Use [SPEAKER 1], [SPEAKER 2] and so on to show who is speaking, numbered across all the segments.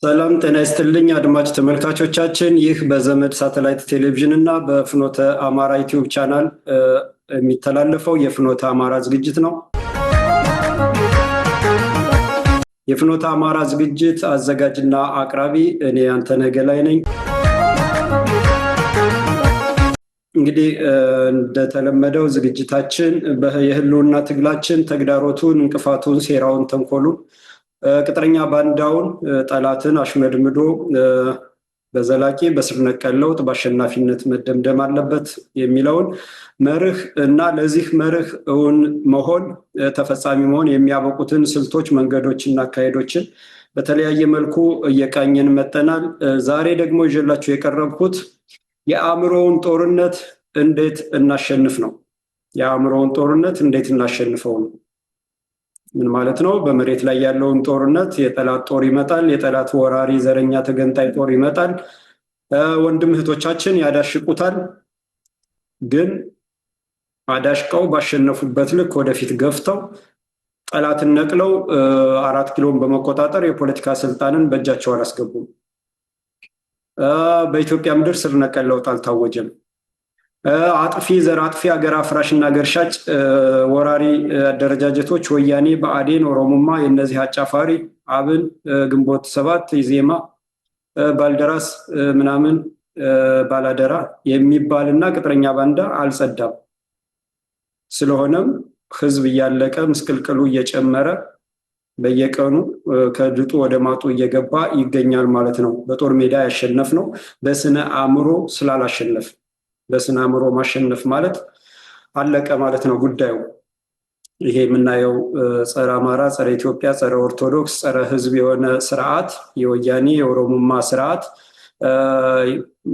[SPEAKER 1] ሰላም ጤና ይስጥልኝ አድማጭ ተመልካቾቻችን፣ ይህ በዘመድ ሳተላይት ቴሌቪዥን እና በፍኖተ አማራ ዩቲዩብ ቻናል የሚተላለፈው የፍኖተ አማራ ዝግጅት ነው። የፍኖተ አማራ ዝግጅት አዘጋጅና አቅራቢ እኔ አንተነህ ገላይ ነኝ። እንግዲህ እንደተለመደው ዝግጅታችን የህልውና ትግላችን ተግዳሮቱን፣ እንቅፋቱን፣ ሴራውን፣ ተንኮሉን፣ ቅጥረኛ ባንዳውን፣ ጠላትን አሽመድምዶ በዘላቂ በስር ነቀል ለውጥ በአሸናፊነት መደምደም አለበት የሚለውን መርህ እና ለዚህ መርህ እውን መሆን ተፈጻሚ መሆን የሚያበቁትን ስልቶች፣ መንገዶችና አካሄዶችን በተለያየ መልኩ እየቃኘን መጠናል። ዛሬ ደግሞ ይዤላችሁ የቀረብኩት የአእምሮውን ጦርነት እንዴት እናሸንፍ ነው። የአእምሮውን ጦርነት እንዴት እናሸንፈው ነው። ምን ማለት ነው? በመሬት ላይ ያለውን ጦርነት የጠላት ጦር ይመጣል፣ የጠላት ወራሪ ዘረኛ ተገንጣይ ጦር ይመጣል። ወንድም እህቶቻችን ያዳሽቁታል። ግን አዳሽቀው ባሸነፉበት ልክ ወደፊት ገፍተው ጠላትን ነቅለው 4 ኪሎን በመቆጣጠር የፖለቲካ ስልጣንን በእጃቸው አላስገቡም። በኢትዮጵያ ምድር ስር ነቀል ለውጥ አልታወጀም። አጥፊ ዘር አጥፊ ሀገር አፍራሽ እና ሀገር ሻጭ ወራሪ አደረጃጀቶች ወያኔ፣ ብአዴን፣ ኦሮሞማ፣ የነዚህ አጫፋሪ አብን፣ ግንቦት ሰባት፣ ኢዜማ፣ ባልደራስ ምናምን ባላደራ የሚባልና ቅጥረኛ ባንዳ አልጸዳም። ስለሆነም ህዝብ እያለቀ ምስቅልቅሉ እየጨመረ በየቀኑ ከድጡ ወደ ማጡ እየገባ ይገኛል ማለት ነው። በጦር ሜዳ ያሸነፍ ነው በስነ አእምሮ ስላላሸነፍ። በስነ አእምሮ ማሸነፍ ማለት አለቀ ማለት ነው ጉዳዩ። ይሄ የምናየው ጸረ አማራ፣ ጸረ ኢትዮጵያ፣ ጸረ ኦርቶዶክስ፣ ጸረ ህዝብ የሆነ ስርዓት የወያኔ የኦሮሞማ ስርዓት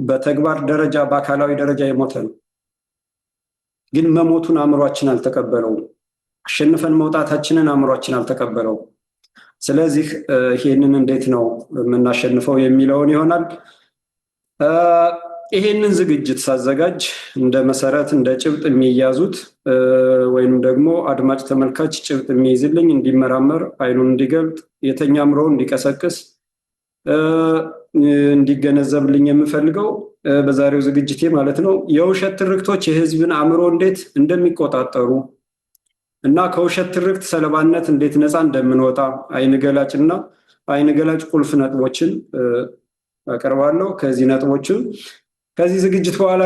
[SPEAKER 1] በተግባር ደረጃ በአካላዊ ደረጃ የሞተ ነው። ግን መሞቱን አእምሯችን አልተቀበለውም። አሸንፈን መውጣታችንን አእምሯችን አልተቀበለውም። ስለዚህ ይሄንን እንዴት ነው የምናሸንፈው የሚለውን ይሆናል። ይሄንን ዝግጅት ሳዘጋጅ እንደ መሰረት እንደ ጭብጥ የሚያዙት ወይም ደግሞ አድማጭ ተመልካች ጭብጥ የሚይዝልኝ እንዲመራመር፣ አይኑን እንዲገልጥ፣ የተኛ አእምሮውን እንዲቀሰቅስ እንዲገነዘብልኝ የምፈልገው በዛሬው ዝግጅቴ ማለት ነው የውሸት ትርክቶች የህዝብን አእምሮ እንዴት እንደሚቆጣጠሩ እና ከውሸት ትርክት ሰለባነት እንዴት ነፃ እንደምንወጣ አይንገላጭና አይንገላጭ ቁልፍ ነጥቦችን አቀርባለሁ። ከዚህ ዝግጅት በኋላ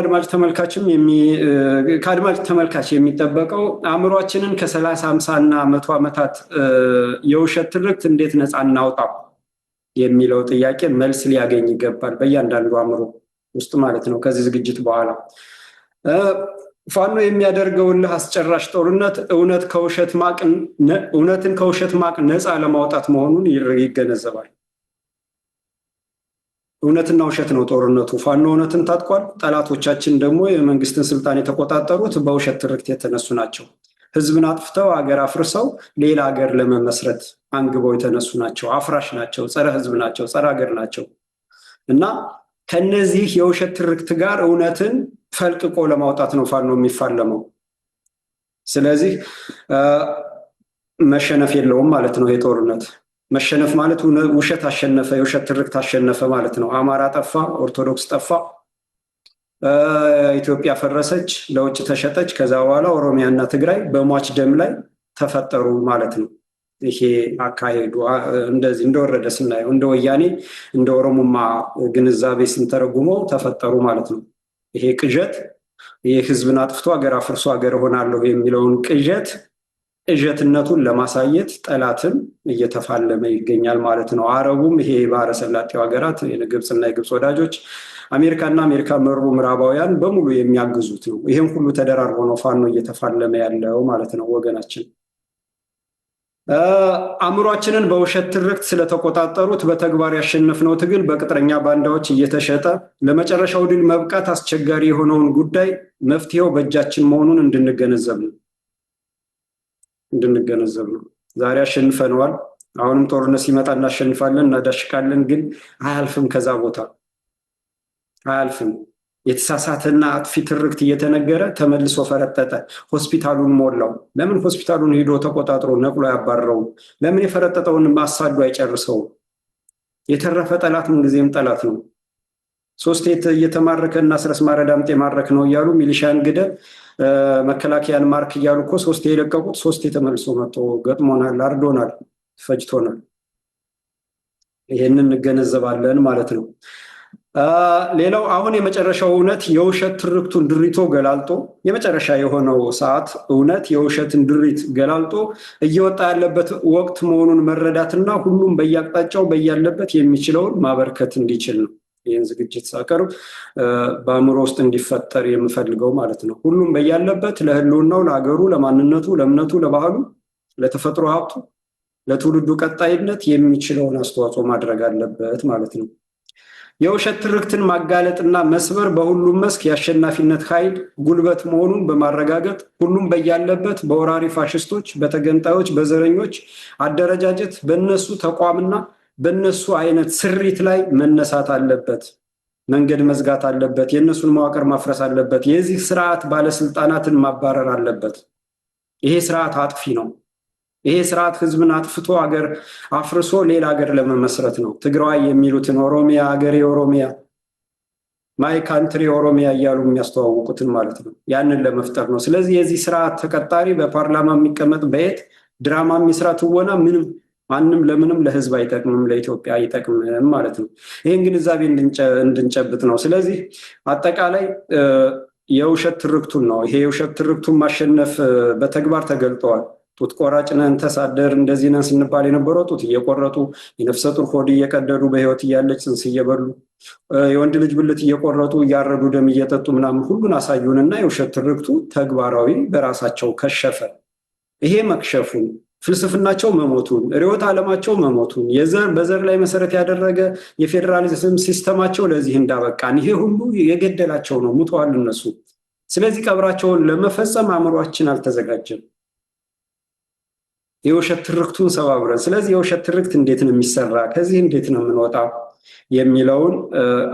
[SPEAKER 1] ከአድማጭ ተመልካች የሚጠበቀው አእምሯችንን ከ30፣ 50 እና 100 ዓመታት የውሸት ትርክት እንዴት ነፃ እናውጣ የሚለው ጥያቄ መልስ ሊያገኝ ይገባል፣ በእያንዳንዱ አእምሮ ውስጥ ማለት ነው። ከዚህ ዝግጅት በኋላ ፋኖ የሚያደርገው እልህ አስጨራሽ ጦርነት እውነትን ከውሸት ማቅ ነፃ ለማውጣት መሆኑን ይገነዘባል። እውነትና ውሸት ነው ጦርነቱ። ፋኖ እውነትን ታጥቋል። ጠላቶቻችን ደግሞ የመንግስትን ስልጣን የተቆጣጠሩት በውሸት ትርክት የተነሱ ናቸው። ህዝብን አጥፍተው ሀገር አፍርሰው ሌላ ሀገር ለመመስረት አንግበው የተነሱ ናቸው። አፍራሽ ናቸው፣ ጸረ ህዝብ ናቸው፣ ጸረ ሀገር ናቸው እና ከነዚህ የውሸት ትርክት ጋር እውነትን ፈልቅቆ ለማውጣት ነው ፋኖ የሚፋለመው። ስለዚህ መሸነፍ የለውም ማለት ነው። የጦርነት መሸነፍ ማለት ውሸት አሸነፈ፣ የውሸት ትርክት አሸነፈ ማለት ነው። አማራ ጠፋ፣ ኦርቶዶክስ ጠፋ፣ ኢትዮጵያ ፈረሰች፣ ለውጭ ተሸጠች፣ ከዛ በኋላ ኦሮሚያና ትግራይ በሟች ደም ላይ ተፈጠሩ ማለት ነው። ይሄ አካሄዱ እንደዚህ እንደወረደ ስናየው እንደ ወያኔ እንደ ኦሮሞማ ግንዛቤ ስንተረጉመው ተፈጠሩ ማለት ነው። ይሄ ቅዠት፣ ይሄ ህዝብን አጥፍቶ ሀገር አፍርሶ ሀገር ሆናለሁ የሚለውን ቅዠትነቱን ለማሳየት ጠላትም እየተፋለመ ይገኛል ማለት ነው። አረቡም ይሄ ባህረ ሰላጤው ሀገራት የግብፅና የግብፅ ወዳጆች አሜሪካና አሜሪካ መሩ ምዕራባውያን በሙሉ የሚያግዙት ነው። ይሄን ሁሉ ተደራርቦ ነው ፋኖ እየተፋለመ ያለው ማለት ነው ወገናችን። አእምሯችንን በውሸት ትርክት ስለተቆጣጠሩት በተግባር ያሸነፍነው ትግል በቅጥረኛ ባንዳዎች እየተሸጠ ለመጨረሻው ድል መብቃት አስቸጋሪ የሆነውን ጉዳይ መፍትሄው በእጃችን መሆኑን እንድንገነዘብ ነው። ዛሬ አሸንፈነዋል። አሁንም ጦርነት ሲመጣ እናሸንፋለን፣ እናዳሽቃለን። ግን አያልፍም፣ ከዛ ቦታ አያልፍም። የተሳሳተና አጥፊ ትርክት እየተነገረ ተመልሶ ፈረጠጠ። ሆስፒታሉን ሞላው። ለምን ሆስፒታሉን ሄዶ ተቆጣጥሮ ነቅሎ ያባረረው? ለምን የፈረጠጠውን ማሳዱ አይጨርሰው? የተረፈ ጠላት ምንጊዜም ጠላት ነው። ሶስቴ እየተማረከ እና አስረስ ማረ ዳምጤ ማረክ ነው እያሉ ሚሊሻን ግደል መከላከያን ማርክ እያሉ እኮ ሶስቴ የለቀቁት ሶስቴ ተመልሶ መጥቶ ገጥሞናል፣ አርዶናል፣ ፈጅቶናል። ይሄንን እንገነዘባለን ማለት ነው። ሌላው አሁን የመጨረሻው እውነት የውሸት ትርክቱን ድሪቶ ገላልጦ የመጨረሻ የሆነው ሰዓት እውነት የውሸትን ድሪት ገላልጦ እየወጣ ያለበት ወቅት መሆኑን መረዳትና ሁሉም በየአቅጣጫው በያለበት የሚችለውን ማበርከት እንዲችል ነው። ይህን ዝግጅት ሳቀርብ በአእምሮ ውስጥ እንዲፈጠር የምፈልገው ማለት ነው። ሁሉም በያለበት ለህልውናው፣ ለሀገሩ፣ ለማንነቱ፣ ለእምነቱ፣ ለባህሉ፣ ለተፈጥሮ ሀብቱ፣ ለትውልዱ ቀጣይነት የሚችለውን አስተዋጽኦ ማድረግ አለበት ማለት ነው። የውሸት ትርክትን ማጋለጥና መስበር በሁሉም መስክ የአሸናፊነት ኃይል ጉልበት መሆኑን በማረጋገጥ ሁሉም በያለበት በወራሪ ፋሽስቶች፣ በተገንጣዮች፣ በዘረኞች አደረጃጀት በነሱ ተቋምና በነሱ አይነት ስሪት ላይ መነሳት አለበት። መንገድ መዝጋት አለበት። የእነሱን መዋቅር ማፍረስ አለበት። የዚህ ስርዓት ባለስልጣናትን ማባረር አለበት። ይሄ ስርዓት አጥፊ ነው። ይሄ ስርዓት ህዝብን አጥፍቶ አገር አፍርሶ ሌላ ሀገር ለመመስረት ነው። ትግራይ የሚሉትን ኦሮሚያ፣ ሀገሬ ኦሮሚያ፣ ማይ ካንትሪ ኦሮሚያ እያሉ የሚያስተዋውቁትን ማለት ነው። ያንን ለመፍጠር ነው። ስለዚህ የዚህ ስርዓት ተቀጣሪ በፓርላማ የሚቀመጥ በየት ድራማ የሚስራ ትወና ምንም ማንም ለምንም ለህዝብ አይጠቅምም፣ ለኢትዮጵያ አይጠቅምም ማለት ነው። ይህን ግንዛቤ እንድንጨብጥ ነው። ስለዚህ አጠቃላይ የውሸት ትርክቱን ነው። ይሄ የውሸት ትርክቱን ማሸነፍ በተግባር ተገልጠዋል። ጡት ቆራጭ ነን፣ ተሳደር፣ እንደዚህ ነን ስንባል የነበረው ጡት እየቆረጡ የነፍሰ ጡር ሆድ እየቀደዱ በህይወት እያለች ጽንስ እየበሉ የወንድ ልጅ ብልት እየቆረጡ እያረዱ ደም እየጠጡ ምናምን ሁሉን አሳዩንና የውሸት ትርክቱ ተግባራዊ በራሳቸው ከሸፈ። ይሄ መክሸፉን ፍልስፍናቸው መሞቱን፣ ርዕዮተ ዓለማቸው መሞቱን፣ በዘር ላይ መሰረት ያደረገ የፌዴራሊዝም ሲስተማቸው ለዚህ እንዳበቃን ይሄ ሁሉ የገደላቸው ነው። ሙተዋል እነሱ። ስለዚህ ቀብራቸውን ለመፈጸም አእምሯችን አልተዘጋጀም። የውሸት ትርክቱን ሰባብረን፣ ስለዚህ የውሸት ትርክት እንዴት ነው የሚሰራ፣ ከዚህ እንዴት ነው የምንወጣው የሚለውን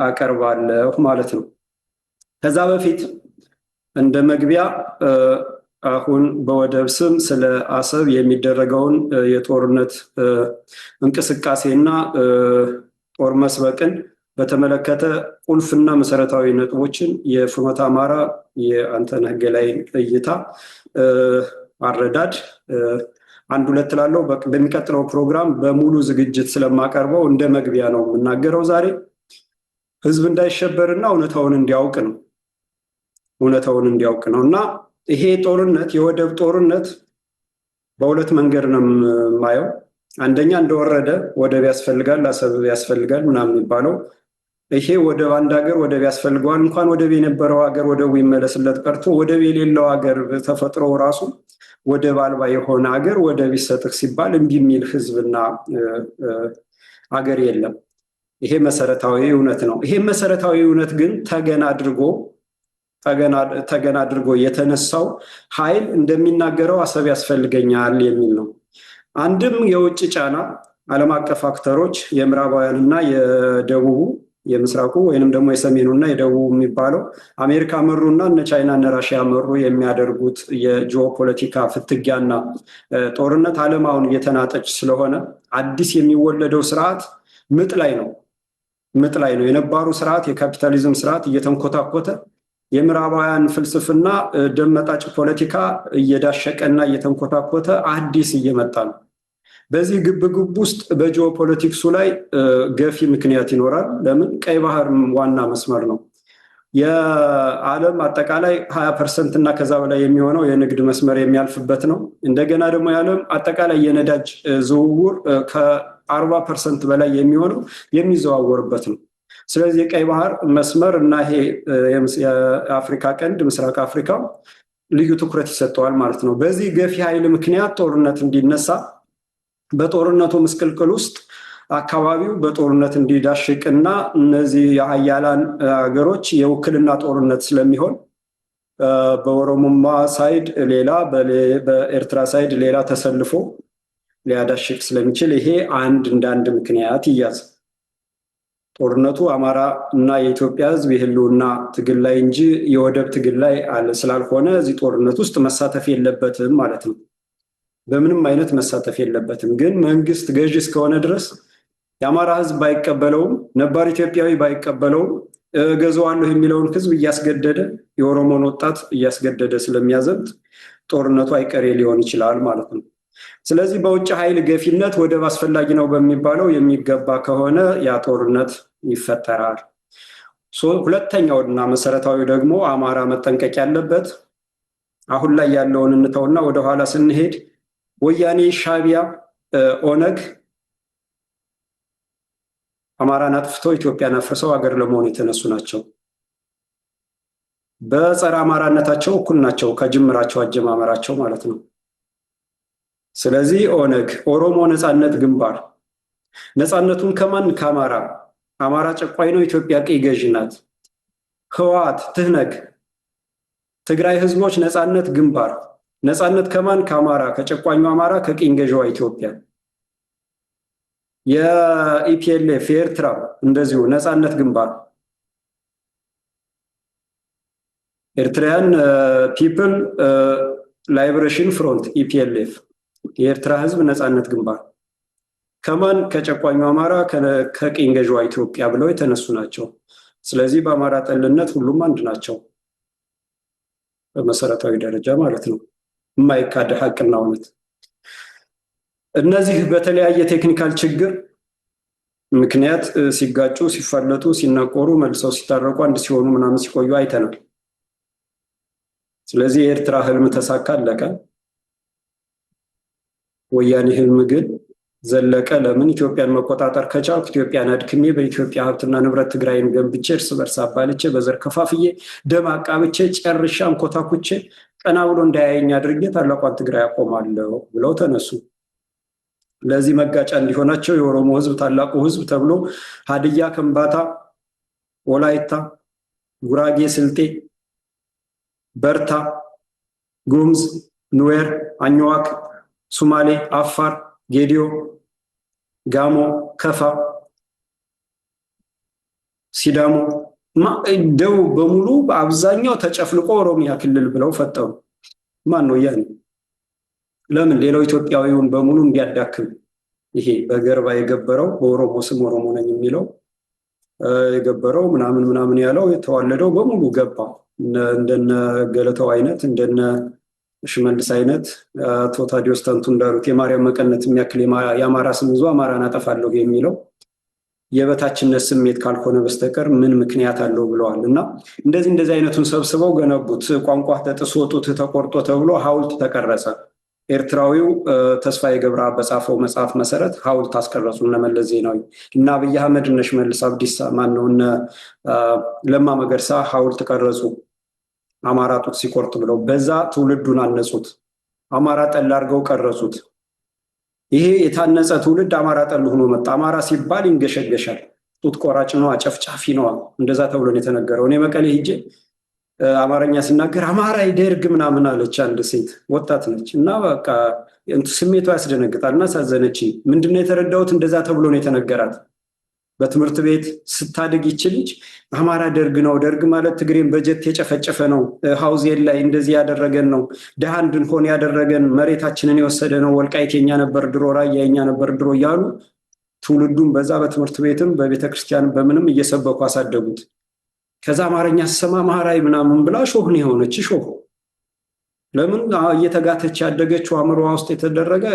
[SPEAKER 1] አቀርባለሁ ማለት ነው። ከዛ በፊት እንደ መግቢያ አሁን በወደብ ስም ስለ አሰብ የሚደረገውን የጦርነት እንቅስቃሴና ጦር መስበቅን በተመለከተ ቁልፍና መሰረታዊ ነጥቦችን የፍኖተ አማራ የአንተነህ ገላይ እይታ አረዳድ አንድ ሁለት ላለው በሚቀጥለው ፕሮግራም በሙሉ ዝግጅት ስለማቀርበው እንደ መግቢያ ነው የምናገረው። ዛሬ ህዝብ እንዳይሸበርና እውነታውን እንዲያውቅ ነው እና ይሄ ጦርነት የወደብ ጦርነት በሁለት መንገድ ነው የማየው። አንደኛ እንደወረደ ወደብ ያስፈልጋል፣ አሰብ ያስፈልጋል ምናምን የሚባለው ይሄ ወደብ አንድ ሀገር ወደብ ያስፈልገዋል። እንኳን ወደብ የነበረው ሀገር ወደቡ ይመለስለት ቀርቶ ወደብ የሌለው ሀገር ተፈጥሮ ራሱ ወደብ አልባ የሆነ ሀገር ወደብ ይሰጥህ ሲባል እምቢ የሚል ህዝብና ሀገር የለም። ይሄ መሰረታዊ እውነት ነው። ይሄ መሰረታዊ እውነት ግን ተገና አድርጎ የተነሳው ኃይል እንደሚናገረው አሰብ ያስፈልገኛል የሚል ነው። አንድም የውጭ ጫና ዓለም አቀፍ አክተሮች የምዕራባውያንና የደቡቡ የምስራቁ ወይንም ደግሞ የሰሜኑና የደቡቡ የሚባለው አሜሪካ መሩና እነ ቻይና እነ ራሽያ መሩ የሚያደርጉት የጂኦፖለቲካ ፍትጊያና ጦርነት ዓለም አሁን እየተናጠች ስለሆነ አዲስ የሚወለደው ስርዓት ምጥ ላይ ነው። የነባሩ ስርዓት የካፒታሊዝም ስርዓት እየተንኮታኮተ የምዕራባውያን ፍልስፍና ደመጣጭ ፖለቲካ እየዳሸቀና እየተንኮታኮተ አዲስ እየመጣ ነው። በዚህ ግብግብ ውስጥ በጂኦፖለቲክሱ ላይ ገፊ ምክንያት ይኖራል። ለምን? ቀይ ባህር ዋና መስመር ነው። የዓለም አጠቃላይ 20% እና ከዛ በላይ የሚሆነው የንግድ መስመር የሚያልፍበት ነው። እንደገና ደግሞ የዓለም አጠቃላይ የነዳጅ ዝውውር ከ40% በላይ የሚሆነው የሚዘዋወርበት ነው። ስለዚህ የቀይ ባህር መስመር እና ይሄ የአፍሪካ ቀንድ ምስራቅ አፍሪካ ልዩ ትኩረት ይሰጠዋል ማለት ነው። በዚህ ገፊ ኃይል ምክንያት ጦርነት እንዲነሳ በጦርነቱ ምስቅልቅል ውስጥ አካባቢው በጦርነት እንዲዳሽቅና እነዚህ የሀያላን ሀገሮች የውክልና ጦርነት ስለሚሆን በኦሮሞማ ሳይድ ሌላ በኤርትራ ሳይድ ሌላ ተሰልፎ ሊያዳሽቅ ስለሚችል ይሄ እንደ አንድ ምክንያት ይያዝ። ጦርነቱ አማራ እና የኢትዮጵያ ሕዝብ የህልውና ትግል ላይ እንጂ የወደብ ትግል ላይ ስላልሆነ እዚህ ጦርነት ውስጥ መሳተፍ የለበትም ማለት ነው። በምንም አይነት መሳተፍ የለበትም። ግን መንግስት ገዢ እስከሆነ ድረስ የአማራ ህዝብ ባይቀበለውም ነባር ኢትዮጵያዊ ባይቀበለውም ገዘዋለሁ የሚለውን ህዝብ እያስገደደ የኦሮሞን ወጣት እያስገደደ ስለሚያዘምት ጦርነቱ አይቀሬ ሊሆን ይችላል ማለት ነው። ስለዚህ በውጭ ኃይል ገፊነት ወደብ አስፈላጊ ነው በሚባለው የሚገባ ከሆነ ያ ጦርነት ይፈጠራል። ሁለተኛውና መሰረታዊ ደግሞ አማራ መጠንቀቅ ያለበት አሁን ላይ ያለውን እንተውና ወደኋላ ስንሄድ ወያኔ፣ ሻቢያ፣ ኦነግ አማራን አጥፍተው ኢትዮጵያን አፍርሰው ሀገር ለመሆን የተነሱ ናቸው። በጸረ አማራነታቸው እኩል ናቸው ከጅምራቸው አጀማመራቸው ማለት ነው። ስለዚህ ኦነግ ኦሮሞ ነፃነት ግንባር ነፃነቱን ከማን? ከአማራ። አማራ ጨቋኝ ነው፣ ኢትዮጵያ ቀይ ገዥ ናት። ህወሓት፣ ትህነግ ትግራይ ህዝቦች ነፃነት ግንባር ነፃነት ከማን? ከአማራ፣ ከጨቋኙ አማራ፣ ከቀኝ ገዥዋ ኢትዮጵያ። የኢፒኤልኤፍ የኤርትራ እንደዚሁ ነፃነት ግንባር ኤርትራያን ፒፕል ላይብሬሽን ፍሮንት ኢፒኤልኤፍ የኤርትራ ህዝብ ነፃነት ግንባር ከማን? ከጨቋኙ አማራ፣ ከቀኝ ገዥዋ ኢትዮጵያ ብለው የተነሱ ናቸው። ስለዚህ በአማራ ጠልነት ሁሉም አንድ ናቸው በመሰረታዊ ደረጃ ማለት ነው። የማይካድ ሀቅና እውነት። እነዚህ በተለያየ ቴክኒካል ችግር ምክንያት ሲጋጩ፣ ሲፈለጡ፣ ሲናቆሩ መልሰው ሲታረቁ፣ አንድ ሲሆኑ ምናምን ሲቆዩ አይተናል። ስለዚህ የኤርትራ ህልም ተሳካ፣ አለቀ። ወያኔ ህልም ግን ዘለቀ። ለምን? ኢትዮጵያን መቆጣጠር ከቻልኩ ኢትዮጵያን አድክሜ በኢትዮጵያ ሀብትና ንብረት ትግራይን ገንብቼ እርስ በርስ አባልቼ በዘር ከፋፍዬ ደም አቃብቼ ጨርሻ አንኮታኩቼ ቀና ብሎ እንዳያየኝ አድርጌ ታላቋን ትግራይ አቆማለሁ ብለው ተነሱ። ለዚህ መጋጫ እንዲሆናቸው የኦሮሞ ህዝብ ታላቁ ህዝብ ተብሎ ሀዲያ፣ ከምባታ፣ ወላይታ፣ ጉራጌ፣ ስልጤ፣ በርታ፣ ጉምዝ፣ ኑዌር፣ አኝዋክ፣ ሱማሌ፣ አፋር፣ ጌዲዮ፣ ጋሞ፣ ከፋ፣ ሲዳሞ፣ ደቡብ በሙሉ በአብዛኛው ተጨፍልቆ ኦሮሚያ ክልል ብለው ፈጠሩ። ማን ነው ያን? ለምን? ሌላው ኢትዮጵያዊውን በሙሉ እንዲያዳክም። ይሄ በገርባ የገበረው በኦሮሞ ስም ኦሮሞ ነኝ የሚለው የገበረው ምናምን ያለው የተዋለደው በሙሉ ገባ። እንደነ ገለታው አይነት እንደነ ሽመልስ አይነት አቶ ታዲዮስ ታንቱ እንዳሉት የማርያም መቀነት የሚያክል የአማራ ስም ይዞ አማራን አጠፋለሁ የሚለው የበታችነት ስሜት ካልሆነ በስተቀር ምን ምክንያት አለው ብለዋል። እና እንደዚህ አይነቱን ሰብስበው ገነቡት። ቋንቋ ተጥሶ ጡት ተቆርጦ ተብሎ ሐውልት ተቀረጸ። ኤርትራዊው ተስፋዬ ገብረአብ በጻፈው መጽሐፍ መሰረት ሐውልት አስቀረጹ። እነ መለስ ዜናዊ እና አብይ አህመድ እነ ሽመልስ አብዲሳ ማነው እነ ለማ መገርሳ ሐውልት ቀረጹ። አማራ ጡት ሲቆርጥ ብለው በዛ ትውልዱን አነጹት። አማራ ጠል አድርገው ቀረጹት። ይሄ የታነጸ ትውልድ አማራ ጠል ሆኖ መጣ። አማራ ሲባል ይንገሸገሻል። ጡት ቆራጭ ነው፣ አጨፍጫፊ ነው፣ እንደዛ ተብሎ ነው የተነገረው። እኔ መቀሌ ሄጄ አማርኛ ሲናገር አማራ ይደርግ ምናምን አለች አንድ ሴት ወጣት ነች። እና በቃ ስሜቷ ያስደነግጣል። እና ሳዘነች። ምንድነው የተረዳሁት? እንደዛ ተብሎ ነው የተነገራት። በትምህርት ቤት ስታድግ ይች ልጅ አማራ ደርግ ነው፣ ደርግ ማለት ትግሬን በጀት የጨፈጨፈ ነው፣ ሀውዜን ላይ እንደዚህ ያደረገን ነው፣ ድሃ እንድንሆን ያደረገን፣ መሬታችንን የወሰደ ነው፣ ወልቃይት የኛ ነበር ድሮ፣ ራያ የኛ ነበር ድሮ እያሉ ትውልዱን በዛ በትምህርት ቤትም በቤተክርስቲያን በምንም እየሰበኩ አሳደጉት። ከዛ አማርኛ ስሰማ አማራይ ምናምን ብላ ሾህ ነው የሆነች። ሾህ ለምን? እየተጋተች ያደገችው አእምሮዋ ውስጥ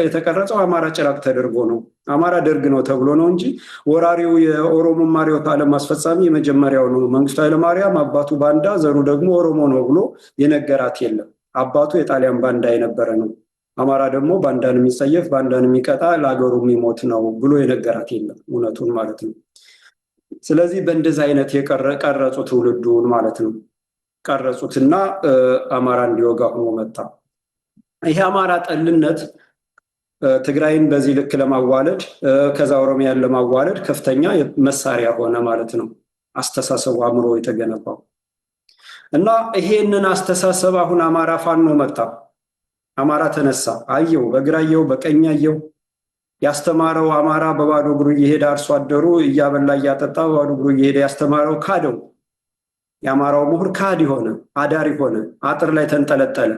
[SPEAKER 1] የተቀረጸው አማራ ጭራቅ ተደርጎ ነው። አማራ ደርግ ነው ተብሎ ነው እንጂ ወራሪው የኦሮሞ ርዕዮተ ዓለም አስፈጻሚ የመጀመሪያው ነው መንግስቱ ኃይለማርያም። አባቱ ባንዳ ዘሩ ደግሞ ኦሮሞ ነው ብሎ የነገራት የለም። አባቱ የጣሊያን ባንዳ የነበረ ነው። አማራ ደግሞ ባንዳን የሚጸየፍ ባንዳን የሚቀጣ ለአገሩ የሚሞት ነው ብሎ የነገራት የለም። እውነቱን ማለት ነው። ስለዚህ በእንደዚህ አይነት የቀረጹ ትውልዱን ማለት ነው ቀረጹትና አማራ እንዲወጋ ሆኖ መጣ። ይሄ አማራ ጠልነት ትግራይን በዚህ ልክ ለማዋለድ ከዛ ኦሮሚያን ለማዋለድ ከፍተኛ መሳሪያ ሆነ ማለት ነው። አስተሳሰቡ አእምሮ የተገነባው እና ይሄንን አስተሳሰብ አሁን አማራ ፋኖ መጣ። አማራ ተነሳ። አየው፣ በግራየው በቀኛየው ያስተማረው አማራ በባዶ እግሩ እየሄደ አርሶ አደሩ እያበላ እያጠጣ በባዶ እግሩ እየሄደ ያስተማረው ካደው። የአማራው ምሁር ካድ ሆነ፣ አዳሪ ሆነ፣ አጥር ላይ ተንጠለጠለ፣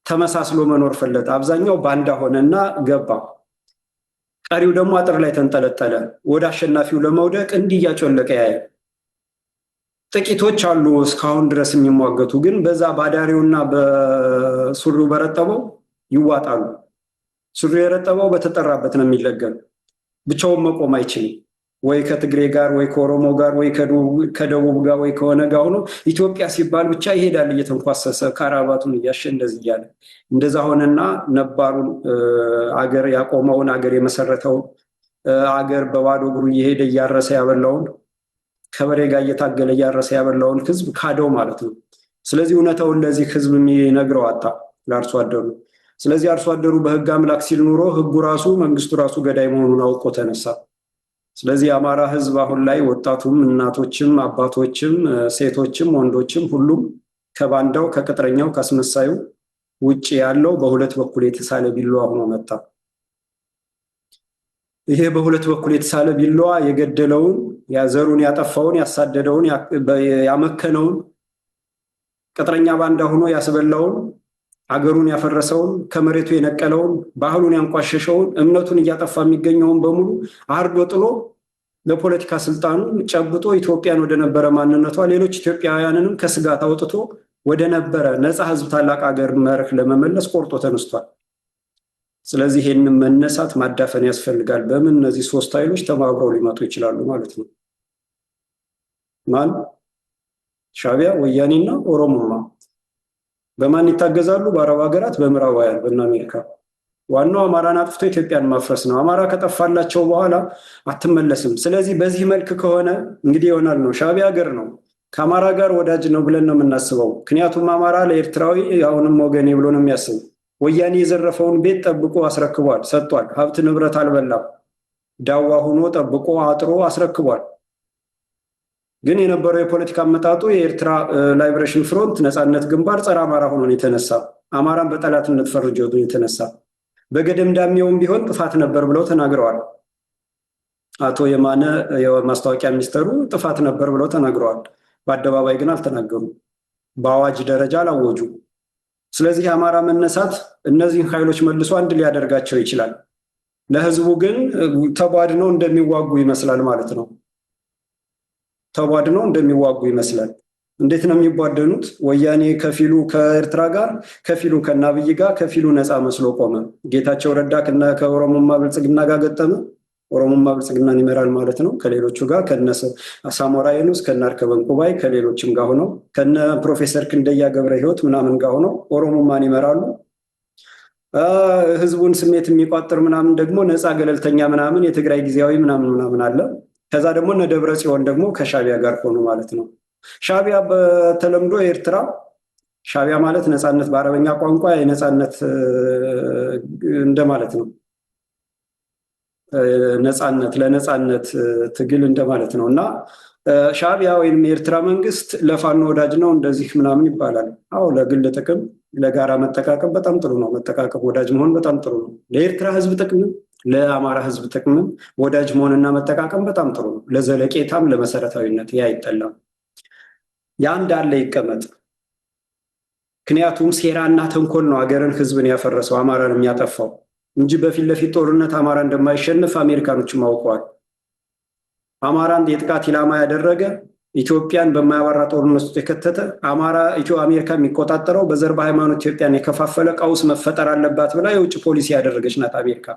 [SPEAKER 1] ተመሳስሎ መኖር ፈለጠ። አብዛኛው ባንዳ ሆነና ገባ። ቀሪው ደግሞ አጥር ላይ ተንጠለጠለ። ወደ አሸናፊው ለመውደቅ እንዲህ እያጮለቀ ያያል። ጥቂቶች አሉ እስካሁን ድረስ የሚሟገቱ፣ ግን በዛ ባዳሪውና በሱሪው በረጠበው ይዋጣሉ። ሱሪው የረጠበው በተጠራበት ነው የሚለገም። ብቻውን መቆም አይችልም። ወይ ከትግሬ ጋር ወይ ከኦሮሞ ጋር ወይ ከደቡብ ጋር ወይ ከሆነ ጋር ሆኖ ኢትዮጵያ ሲባል ብቻ ይሄዳል እየተንኳሰሰ ካራባቱን እያሸ እንደዚህ እያለ እንደዛ ሆነና ነባሩን አገር ያቆመውን አገር የመሰረተውን አገር በባዶ እግሩ እየሄደ እያረሰ ያበላውን ከበሬ ጋር እየታገለ እያረሰ ያበላውን ህዝብ ካደው ማለት ነው። ስለዚህ እውነታውን ለዚህ ህዝብ የሚነግረው አጣ ለአርሶ አደሩ። ስለዚህ አርሶ አደሩ በህግ አምላክ ሲል ኑሮ ህጉ ራሱ መንግስቱ ራሱ ገዳይ መሆኑን አውቆ ተነሳ። ስለዚህ የአማራ ህዝብ አሁን ላይ ወጣቱም፣ እናቶችም፣ አባቶችም፣ ሴቶችም፣ ወንዶችም ሁሉም ከባንዳው፣ ከቅጥረኛው፣ ከአስመሳዩ ውጭ ያለው በሁለት በኩል የተሳለ ቢላዋ ሆኖ መጣ። ይሄ በሁለት በኩል የተሳለ ቢላዋ የገደለውን፣ ያዘሩን ያጠፋውን፣ ያሳደደውን፣ ያመከነውን፣ ቅጥረኛ ባንዳ ሆኖ ያስበላውን፣ አገሩን ያፈረሰውን፣ ከመሬቱ የነቀለውን፣ ባህሉን ያንቋሸሸውን፣ እምነቱን እያጠፋ የሚገኘውን በሙሉ አርዶ ጥሎ ለፖለቲካ ስልጣኑ ጨብጦ ኢትዮጵያን ወደ ነበረ ማንነቷ ሌሎች ኢትዮጵያውያንንም ከስጋት አውጥቶ ወደ ነበረ ነፃ ህዝብ ታላቅ ሀገር መርህ ለመመለስ ቆርጦ ተነስቷል። ስለዚህ ይህንን መነሳት ማዳፈን ያስፈልጋል። በምን እነዚህ ሶስት ኃይሎች ተባብረው ሊመጡ ይችላሉ ማለት ነው። ማን? ሻዕቢያ፣ ወያኔና ኦሮሞማ። በማን ይታገዛሉ? በአረብ ሀገራት፣ በምዕራባውያን፣ በእነ አሜሪካ። ዋናው አማራን አጥፍቶ ኢትዮጵያን ማፍረስ ነው። አማራ ከጠፋላቸው በኋላ አትመለስም። ስለዚህ በዚህ መልክ ከሆነ እንግዲህ ይሆናል ነው። ሻዕቢያ ሀገር ነው፣ ከአማራ ጋር ወዳጅ ነው ብለን ነው የምናስበው። ምክንያቱም አማራ ለኤርትራዊ አሁንም ወገኔ ብሎ ነው የሚያስብ። ወያኔ የዘረፈውን ቤት ጠብቆ አስረክቧል፣ ሰጥቷል። ሀብት ንብረት አልበላም። ዳዋ ሆኖ ጠብቆ አጥሮ አስረክቧል። ግን የነበረው የፖለቲካ አመጣጡ የኤርትራ ላይብሬሽን ፍሮንት ነፃነት ግንባር ጸረ አማራ ሆኖ ነው የተነሳ። አማራን በጠላትነት ፈርጆ ነው የተነሳ። በገደምዳሜውም ቢሆን ጥፋት ነበር ብለው ተናግረዋል። አቶ የማነ የማስታወቂያ ሚኒስተሩ ጥፋት ነበር ብለው ተናግረዋል። በአደባባይ ግን አልተናገሩም። በአዋጅ ደረጃ አላወጁ። ስለዚህ የአማራ መነሳት እነዚህን ኃይሎች መልሶ አንድ ሊያደርጋቸው ይችላል። ለህዝቡ ግን ተቧድነው እንደሚዋጉ ይመስላል ማለት ነው። ተቧድነው እንደሚዋጉ ይመስላል። እንዴት ነው የሚቧደኑት? ወያኔ ከፊሉ ከኤርትራ ጋር፣ ከፊሉ ከአብይ ጋር፣ ከፊሉ ነፃ መስሎ ቆመ። ጌታቸው ረዳ ከኦሮሞማ ብልጽግና ጋር ገጠመ። ኦሮሞማ ብልጽግናን ይመራል ማለት ነው። ከሌሎቹ ጋር ከነ ሳሞራ የኑስ፣ ከነ አርከበ ዕንቁባይ፣ ከሌሎችም ጋር ሆነው ከነ ፕሮፌሰር ክንደያ ገብረ ህይወት ምናምን ጋር ሆነው ኦሮሞማን ይመራሉ። ህዝቡን ስሜት የሚቋጥር ምናምን ደግሞ ነፃ ገለልተኛ ምናምን የትግራይ ጊዜያዊ ምናምን አለ። ከዛ ደግሞ እነ ደብረ ጽዮን ደግሞ ከሻዕቢያ ጋር ሆኑ ማለት ነው። ሻዕቢያ በተለምዶ ኤርትራ፣ ሻዕቢያ ማለት ነፃነት በአረበኛ ቋንቋ የነፃነት እንደማለት ነው። ነፃነት ለነፃነት ትግል እንደማለት ነው። እና ሻዕቢያ ወይም የኤርትራ መንግስት ለፋኖ ወዳጅ ነው እንደዚህ ምናምን ይባላል። አዎ ለግል ጥቅም ለጋራ መጠቃቀም በጣም ጥሩ ነው። መጠቃቀም ወዳጅ መሆን በጣም ጥሩ ነው። ለኤርትራ ህዝብ ጥቅምም ለአማራ ህዝብ ጥቅምም ወዳጅ መሆንና መጠቃቀም በጣም ጥሩ ነው። ለዘለቄታም ለመሰረታዊነት ያ አይጠላም። ያ እንዳለ ይቀመጥ። ምክንያቱም ሴራና ተንኮል ነው ሀገርን ህዝብን ያፈረሰው አማራን የሚያጠፋው እንጂ በፊት ለፊት ጦርነት አማራ እንደማይሸንፍ አሜሪካኖችም አውቀዋል። አማራን የጥቃት ኢላማ ያደረገ ኢትዮጵያን በማያባራ ጦርነት ውስጥ የከተተ አሜሪካ የሚቆጣጠረው በዘር በሃይማኖት ኢትዮጵያን የከፋፈለ ቀውስ መፈጠር አለባት ብላ የውጭ ፖሊሲ ያደረገች ናት አሜሪካ።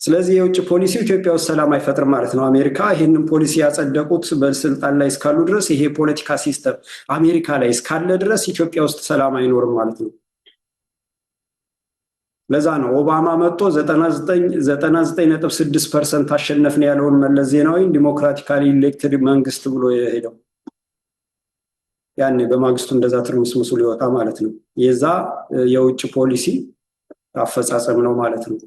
[SPEAKER 1] ስለዚህ የውጭ ፖሊሲ ኢትዮጵያ ውስጥ ሰላም አይፈጥርም ማለት ነው። አሜሪካ ይህንን ፖሊሲ ያጸደቁት በስልጣን ላይ እስካሉ ድረስ ይሄ ፖለቲካ ሲስተም አሜሪካ ላይ እስካለ ድረስ ኢትዮጵያ ውስጥ ሰላም አይኖርም ማለት ነው። ለዛ ነው ኦባማ መጥቶ 99.6% አሸነፍን ያለውን መለስ ዜናዊ ዲሞክራቲካሊ ኢሌክትድ መንግስት ብሎ የሄደው ያኔ በማግስቱ እንደዛ ትርምስምሱ ሊወጣ ማለት ነው። የዛ የውጭ ፖሊሲ አፈጻጸም ነው ማለት ነው።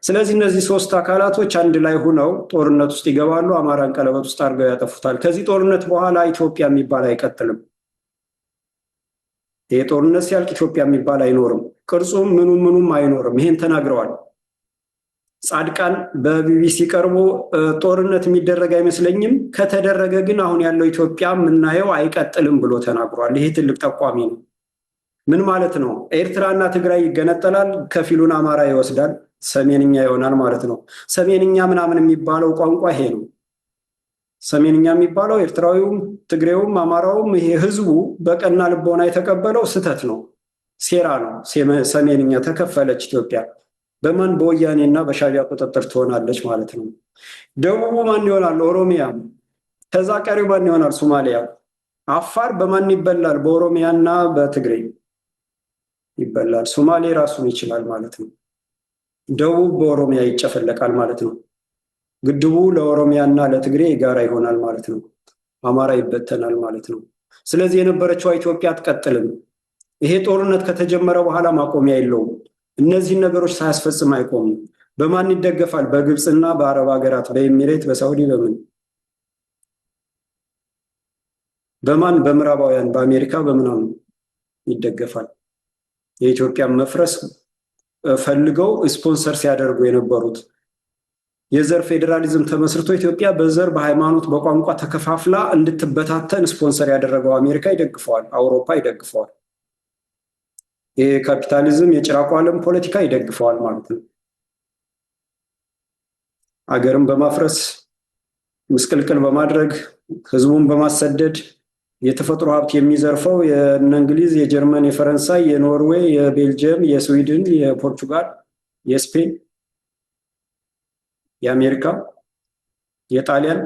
[SPEAKER 1] ስለዚህ እነዚህ ሶስት አካላቶች አንድ ላይ ሆነው ጦርነት ውስጥ ይገባሉ። አማራን ቀለበት ውስጥ አድርገው ያጠፉታል። ከዚህ ጦርነት በኋላ ኢትዮጵያ የሚባል አይቀጥልም። ይሄ ጦርነት ሲያልቅ ኢትዮጵያ የሚባል አይኖርም። ቅርጹም ምኑም አይኖርም። ይሄን ተናግረዋል ጻድቃን በቢቢሲ ቀርቦ ጦርነት የሚደረግ አይመስለኝም፣ ከተደረገ ግን አሁን ያለው ኢትዮጵያ የምናየው አይቀጥልም ብሎ ተናግሯል። ይሄ ትልቅ ጠቋሚ ነው። ምን ማለት ነው? ኤርትራና ትግራይ ይገነጠላል፣ ከፊሉን አማራ ይወስዳል። ሰሜንኛ ይሆናል ማለት ነው። ሰሜንኛ ምናምን የሚባለው ቋንቋ ይሄ ነው። ሰሜንኛ የሚባለው ኤርትራዊውም፣ ትግሬውም፣ አማራውም ይሄ ህዝቡ በቀና ልቦና የተቀበለው ስህተት ነው፣ ሴራ ነው። ሰሜንኛ ተከፈለች ኢትዮጵያ በማን በወያኔና በሻቢያ ቁጥጥር ትሆናለች ማለት ነው። ደቡቡ ማን ይሆናል? ኦሮሚያ። ከዛ ቀሪው ማን ይሆናል? ሶማሊያ። አፋር በማን ይበላል? በኦሮሚያና በትግሬ ይበላል። ሶማሌ ራሱን ይችላል ማለት ነው። ደቡብ በኦሮሚያ ይጨፈለቃል ማለት ነው። ግድቡ ለኦሮሚያና ለትግሬ ጋራ ይሆናል ማለት ነው። አማራ ይበተናል ማለት ነው። ስለዚህ የነበረችው ኢትዮጵያ አትቀጥልም። ይሄ ጦርነት ከተጀመረ በኋላ ማቆሚያ የለውም። እነዚህን ነገሮች ሳያስፈጽም አይቆምም። በማን ይደገፋል? በግብፅና በአረብ ሀገራት፣ በኤሚሬት፣ በሳውዲ፣ በማን በምዕራባውያን፣ በአሜሪካ፣ በምናምን ይደገፋል። የኢትዮጵያን መፍረስ ፈልገው ስፖንሰር ሲያደርጉ የነበሩት የዘር ፌዴራሊዝም ተመስርቶ ኢትዮጵያ በዘር በሃይማኖት በቋንቋ ተከፋፍላ እንድትበታተን ስፖንሰር ያደረገው አሜሪካ ይደግፈዋል፣ አውሮፓ ይደግፈዋል። የካፒታሊዝም የጭራቁ ዓለም ፖለቲካ ይደግፈዋል ማለት ነው። አገርን በማፍረስ ምስቅልቅል በማድረግ ህዝቡን በማሰደድ የተፈጥሮ ሀብት የሚዘርፈው የእነ እንግሊዝ፣ የጀርመን፣ የፈረንሳይ፣ የኖርዌይ፣ የቤልጅየም፣ የስዊድን፣ የፖርቹጋል፣ የስፔን፣ የአሜሪካ፣ የጣሊያን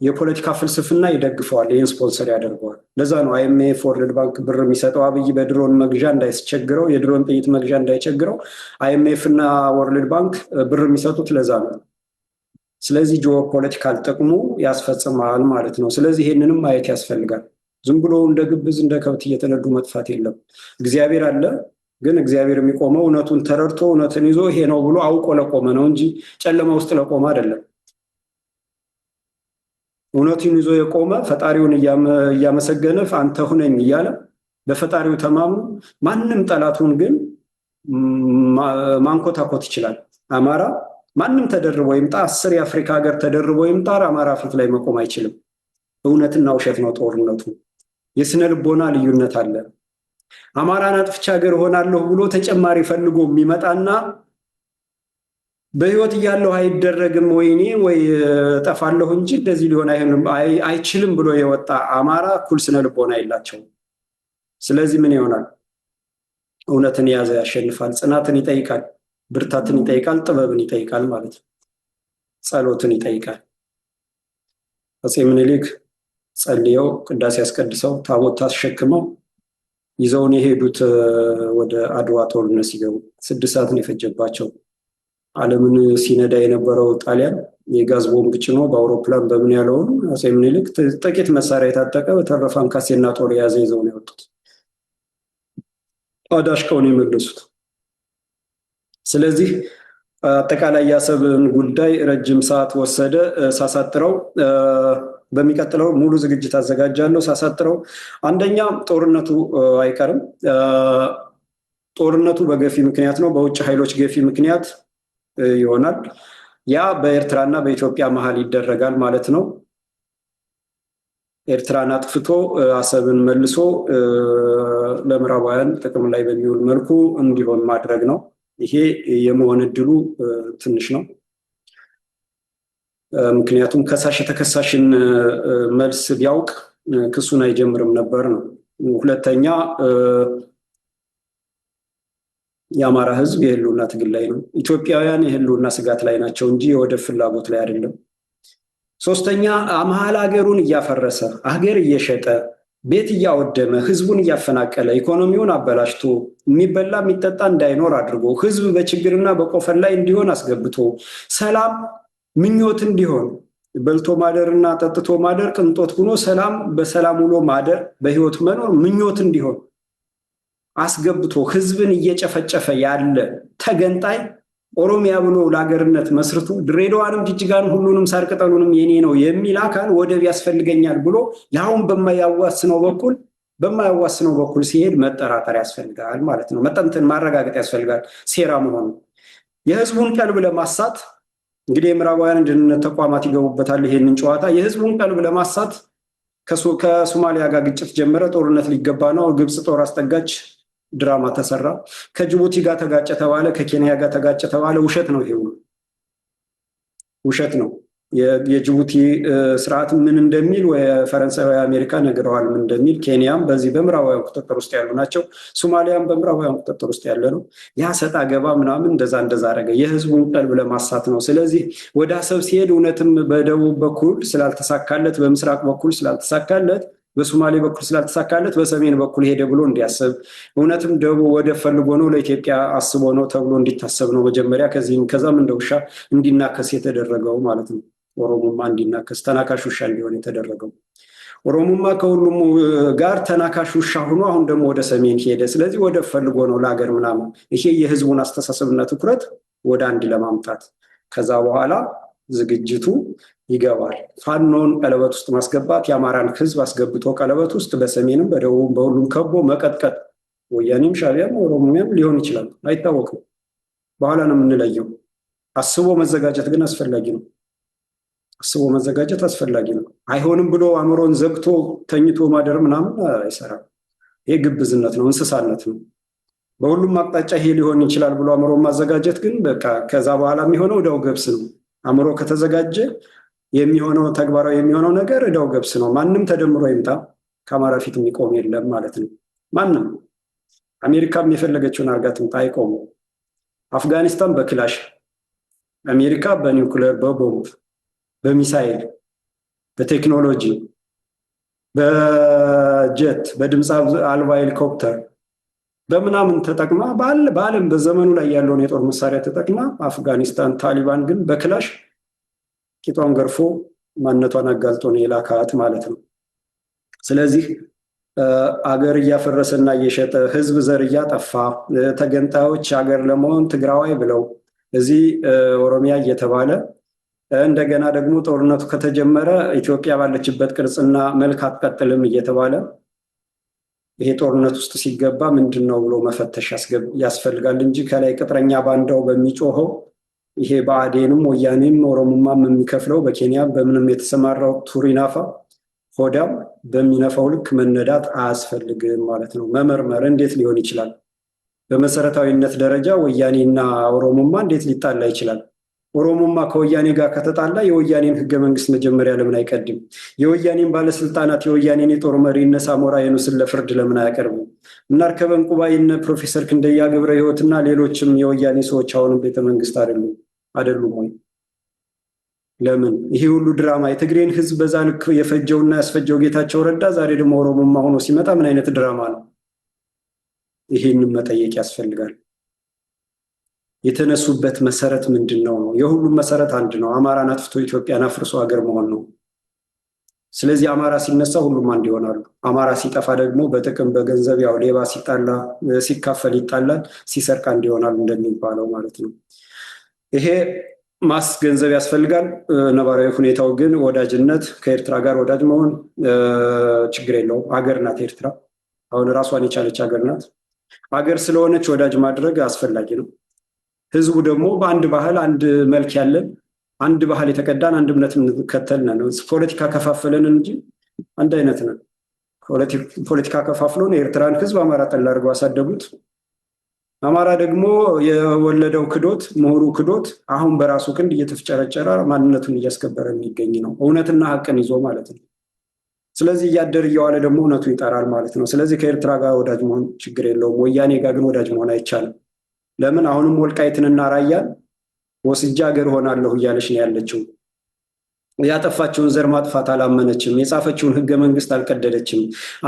[SPEAKER 1] የፖለቲካ ፍልስፍና ይደግፈዋል። ይህን ስፖንሰር ያደርገዋል። ለዛ ነው አይኤምኤፍ፣ ወርልድ ባንክ ብር የሚሰጠው አብይ በድሮን መግዣ እንዳይቸግረው፣ የድሮን ጥይት መግዣ እንዳይቸግረው አይኤምኤፍ እና ወርልድ ባንክ ብር የሚሰጡት ለዛ ነው። ስለዚህ ጂኦ ፖለቲካል ጥቅሙ ያስፈጽማል ማለት ነው። ስለዚህ ይሄንንም ማየት ያስፈልጋል። ዝም ብሎ እንደ ግብዝ እንደ ከብት እየተነዱ መጥፋት የለም። እግዚአብሔር አለ። ግን እግዚአብሔር የሚቆመው እውነቱን ተረድቶ እውነትን ይዞ ይሄ ነው ብሎ አውቆ ለቆመ ነው እንጂ ጨለማ ውስጥ ለቆመ አይደለም። እውነቱን ይዞ የቆመ ፈጣሪውን እያመሰገነ አንተ ሁነኝ እያለ በፈጣሪው ተማምኖ ማንም ጠላቱን ግን ማንኮታኮት ይችላል። አማራ ማንም ተደርቦ ይምጣ፣ 10 የአፍሪካ ሀገር ተደርቦ ይምጣ፣ አማራ ፊት ላይ መቆም አይችልም። እውነትና ውሸት ነው ጦርነቱ። የስነ ልቦና ልዩነት አለ። አማራን አጥፍቼ ሀገር ሆናለሁ ብሎ ተጨማሪ ፈልጎ የሚመጣና በህይወት እያለሁ አይደረግም ወይኔ ወይ ጠፋለሁ እንጂ እንደዚህ ሊሆን አይችልም ብሎ የወጣ አማራ እኩል ስነ ልቦና የላቸውም። ስለዚህ ምን ይሆናል? እውነትን የያዘ ያሸንፋል። ጽናትን ይጠይቃል፣ ብርታትን ይጠይቃል፣ ጥበብን ይጠይቃል ማለት ነው። ጸሎትን ይጠይቃል። አፄ ምኒልክ ጸልየው ቅዳሴ ያስቀድሰው ታቦት አስሸክመው ይዘውን የሄዱት ወደ አድዋ ጦርነት ሲገቡ 6 ሰዓት ነው የፈጀባቸው። ዓለምን ሲነዳ የነበረው ጣሊያን የጋዝ ቦምብ ጭኖ በአውሮፕላን በምን ያለውን አፄ ምኒልክ ጥቂት መሳሪያ የታጠቀ በተረፈ አንካሴና ጦር የያዘ ይዘው ነው የወጡት። አዳሽቀው ነው የመለሱት። ስለዚህ አጠቃላይ የአሰብን ጉዳይ ረጅም ሰዓት ወሰደ። ሳሳጥረው በሚቀጥለው ሙሉ ዝግጅት አዘጋጃለሁ። ሳሳጥረው አንደኛ ጦርነቱ አይቀርም። ጦርነቱ በገፊ ምክንያት ነው፣ በውጭ ኃይሎች ገፊ ምክንያት ይሆናል። ያ በኤርትራና በኢትዮጵያ መሀል ይደረጋል ማለት ነው። ኤርትራን አጥፍቶ አሰብን መልሶ ለምዕራባውያን ጥቅም ላይ በሚውል መልኩ እንዲሆን ማድረግ ነው። ይሄ የመሆን እድሉ ትንሽ ነው። ምክንያቱም ከሳሽ የተከሳሽን መልስ ቢያውቅ ክሱን አይጀምርም ነበር ነው። ሁለተኛ የአማራ ህዝብ የህልውና ትግል ላይ ነው። ኢትዮጵያውያን የህልውና ስጋት ላይ ናቸው እንጂ የወደብ ፍላጎት ላይ አይደለም። ሶስተኛ መሀል ሀገሩን እያፈረሰ ሀገር እየሸጠ ቤት እያወደመ ህዝቡን እያፈናቀለ ኢኮኖሚውን አበላሽቶ የሚበላ የሚጠጣ እንዳይኖር አድርጎ ህዝብ በችግርና በቆፈን ላይ እንዲሆን አስገብቶ ሰላም ምኞት እንዲሆን በልቶ ማደርና ጠጥቶ ማደር ቅንጦት ሆኖ ሰላም በሰላም ውሎ ማደር በህይወት መኖር ምኞት እንዲሆን አስገብቶ ህዝብን እየጨፈጨፈ ያለ ተገንጣይ ኦሮሚያ ብሎ ለሀገርነት መስርቶ ድሬዳዋንም ጅጅጋንም ሁሉንም ሳር ቅጠሉንም የኔ ነው የሚል አካል ወደብ ያስፈልገኛል ብሎ ያውን በማያዋስነው በኩል ሲሄድ መጠራጠር ያስፈልጋል ማለት ነው። መጠንትን ማረጋገጥ ያስፈልጋል ሴራ መሆኑ። የህዝቡን ቀልብ ለማሳት እንግዲህ የምዕራባውያን ደህንነት ተቋማት ይገቡበታል ይሄንን ጨዋታ። የህዝቡን ቀልብ ለማሳት ከሶማሊያ ጋር ግጭት ጀመረ፣ ጦርነት ሊገባ ነው፣ ግብጽ ጦር አስጠጋች፣ ድራማ ተሰራ። ከጅቡቲ ጋር ተጋጨ ተባለ፣ ከኬንያ ጋር ተጋጨ ተባለ። ውሸት ነው፣ ይሄ ሁሉ ውሸት ነው። የጅቡቲ ስርዓት ምን እንደሚል ፈረንሳዊ አሜሪካ ነግረዋል ምን እንደሚል። ኬንያም በዚህ በምዕራባውያን ቁጥጥር ውስጥ ያሉ ናቸው። ሶማሊያም በምዕራባውያን ቁጥጥር ውስጥ ያለ ነው። ያ ሰጣ ገባ ምናምን እንደዛ አደረገ የህዝቡን ቀልብ ለማሳት ነው። ስለዚህ ወደ አሰብ ሲሄድ እውነትም በደቡብ በኩል ስላልተሳካለት፣ በምስራቅ በኩል ስላልተሳካለት፣ በሶማሌ በኩል ስላልተሳካለት በሰሜን በኩል ሄደ ብሎ እንዲያስብ፣ እውነትም ደቡብ ወደ ፈልጎ ነው ለኢትዮጵያ አስቦ ነው ተብሎ እንዲታሰብ ነው መጀመሪያ። ከዛም እንደ ውሻ እንዲናከስ የተደረገው ማለት ነው። ኦሮሞማ እንዲናከስ ተናካሽ ውሻ እንዲሆን የተደረገው። ኦሮሞማ ከሁሉም ጋር ተናካሽ ውሻ ሆኖ አሁን ደግሞ ወደ ሰሜን ሄደ። ስለዚህ ወደ ፈልጎ ነው ለሀገር ምናምን። ይሄ የህዝቡን አስተሳሰብና ትኩረት ወደ አንድ ለማምጣት ከዛ በኋላ ዝግጅቱ ይገባል። ፋኖን ቀለበት ውስጥ ማስገባት፣ የአማራን ህዝብ አስገብቶ ቀለበት ውስጥ በሰሜንም በደቡብም በሁሉም ከቦ መቀጥቀጥ። ወያኔም ሻዕቢያም ኦሮሞም ሊሆን ይችላል፣ አይታወቅም። በኋላ ነው የምንለየው። አስቦ መዘጋጀት ግን አስፈላጊ ነው። አስቦ መዘጋጀት አስፈላጊ ነው። አይሆንም ብሎ አእምሮን ዘግቶ ተኝቶ ማደር ምናምን አይሰራም። ይሄ ግብዝነት ነው፣ እንስሳነት ነው። በሁሉም አቅጣጫ ይሄ ሊሆን ይችላል ብሎ አእምሮን ማዘጋጀት ግን በቃ ከዛ በኋላ የሚሆነው እዳው ገብስ ነው። አእምሮ ከተዘጋጀ የሚሆነው ተግባራዊ የሚሆነው ነገር እዳው ገብስ ነው። ማንም ተደምሮ ይምጣ ከአማራ ፊት የሚቆም የለም ማለት ነው። ማንም አሜሪካም የፈለገችውን አርጋ ትምጣ አይቆሙም። አፍጋኒስታን በክላሽ፣ አሜሪካ በኒውክሌር፣ በቦምብ፣ በሚሳኤል፣ በቴክኖሎጂ፣ በጀት፣ በድምፅ አልባ ሄሊኮፕተር በምናምን ተጠቅማ በዓለም በዘመኑ ላይ ያለውን የጦር መሳሪያ ተጠቅማ አፍጋኒስታን ታሊባን ግን በክላሽ ቂጧን ገርፎ ማንነቷን አጋልጦ ነው የላካት ማለት ነው። ስለዚህ አገር እያፈረሰና እየሸጠ ህዝብ ዘር እያጠፋ ተገንጣዮች አገር ለመሆን ትግራዋይ ብለው እዚህ ኦሮሚያ እየተባለ እንደገና ደግሞ ጦርነቱ ከተጀመረ ኢትዮጵያ ባለችበት ቅርጽና መልክ አትቀጥልም እየተባለ ይሄ ጦርነት ውስጥ ሲገባ ምንድን ነው ብሎ መፈተሽ ያስፈልጋል እንጂ ከላይ ቅጥረኛ ባንዳው በሚጮኸው ይሄ ብአዴንም ወያኔም ኦሮሞማም የሚከፍለው በኬንያ በምንም የተሰማራው ቱሪናፋ ሆዳም በሚነፋው ልክ መነዳት አያስፈልግም ማለት ነው። መመርመር እንዴት ሊሆን ይችላል? በመሰረታዊነት ደረጃ ወያኔና ኦሮሞማ እንዴት ሊጣላ ይችላል? ኦሮሞማ ከወያኔ ጋር ከተጣላ የወያኔን ህገ መንግስት መጀመሪያ ለምን አይቀድም? የወያኔን ባለስልጣናት የወያኔን የጦር መሪ እነ ሳሞራ የኑስን ለፍርድ ለምን አያቀርቡም? እና እርከበ ዕንቁባይ እነ ፕሮፌሰር ክንደያ ገብረ ህይወትና ሌሎችም የወያኔ ሰዎች አሁንም ቤተመንግስት አይደሉም ወይ? ለምን ይሄ ሁሉ ድራማ? የትግሬን ህዝብ በዛ ልክ የፈጀውና ያስፈጀው ጌታቸው ረዳ ዛሬ ደግሞ ኦሮሞማ ሆኖ ሲመጣ ምን አይነት ድራማ ነው? ይሄንን መጠየቅ ያስፈልጋል። የተነሱበት መሰረት ምንድን ነው? የሁሉም መሰረት አንድ ነው። አማራን አጥፍቶ ኢትዮጵያን አፍርሶ ሀገር መሆን ነው። ስለዚህ አማራ ሲነሳ ሁሉም አንድ ይሆናሉ። አማራ ሲጠፋ ደግሞ በጥቅም በገንዘብ ያው ሌባ ሲጣላ ሲካፈል ይጣላል፣ ሲሰርቅ አንድ ይሆናሉ እንደሚባለው ማለት ነው። ይሄ ማስገንዘብ ያስፈልጋል። ነባራዊ ሁኔታው ግን ወዳጅነት ከኤርትራ ጋር ወዳጅ መሆን ችግር የለውም። ሀገር ናት ኤርትራ፣ አሁን ራሷን የቻለች ሀገር ናት። ሀገር ስለሆነች ወዳጅ ማድረግ አስፈላጊ ነው። ህዝቡ ደግሞ በአንድ ባህል አንድ መልክ ያለን አንድ ባህል የተቀዳን አንድ እምነት የምንከተል ነን። ፖለቲካ ከፋፈለን እንጂ አንድ አይነት ነን። ፖለቲካ ከፋፍሎን የኤርትራን ህዝብ አማራ ጠል አድርገው አሳደጉት። አማራ ደግሞ የወለደው ክዶት ምሁሩ ክዶት አሁን በራሱ ክንድ እየተፍጨረጨረ ማንነቱን እያስከበረ የሚገኝ ነው፣ እውነትና ሀቅን ይዞ ማለት ነው። ስለዚህ እያደር እየዋለ ደግሞ እውነቱ ይጠራል ማለት ነው። ስለዚህ ከኤርትራ ጋር ወዳጅ መሆን ችግር የለውም። ወያኔ ጋር ግን ወዳጅ መሆን አይቻልም። ለምን? አሁንም ወልቃይትንና ራያን ወስጃ ሀገር ሆናለሁ እያለች ነው ያለችው። ያጠፋችውን ዘር ማጥፋት አላመነችም። የጻፈችውን ህገ መንግስት አልቀደደችም።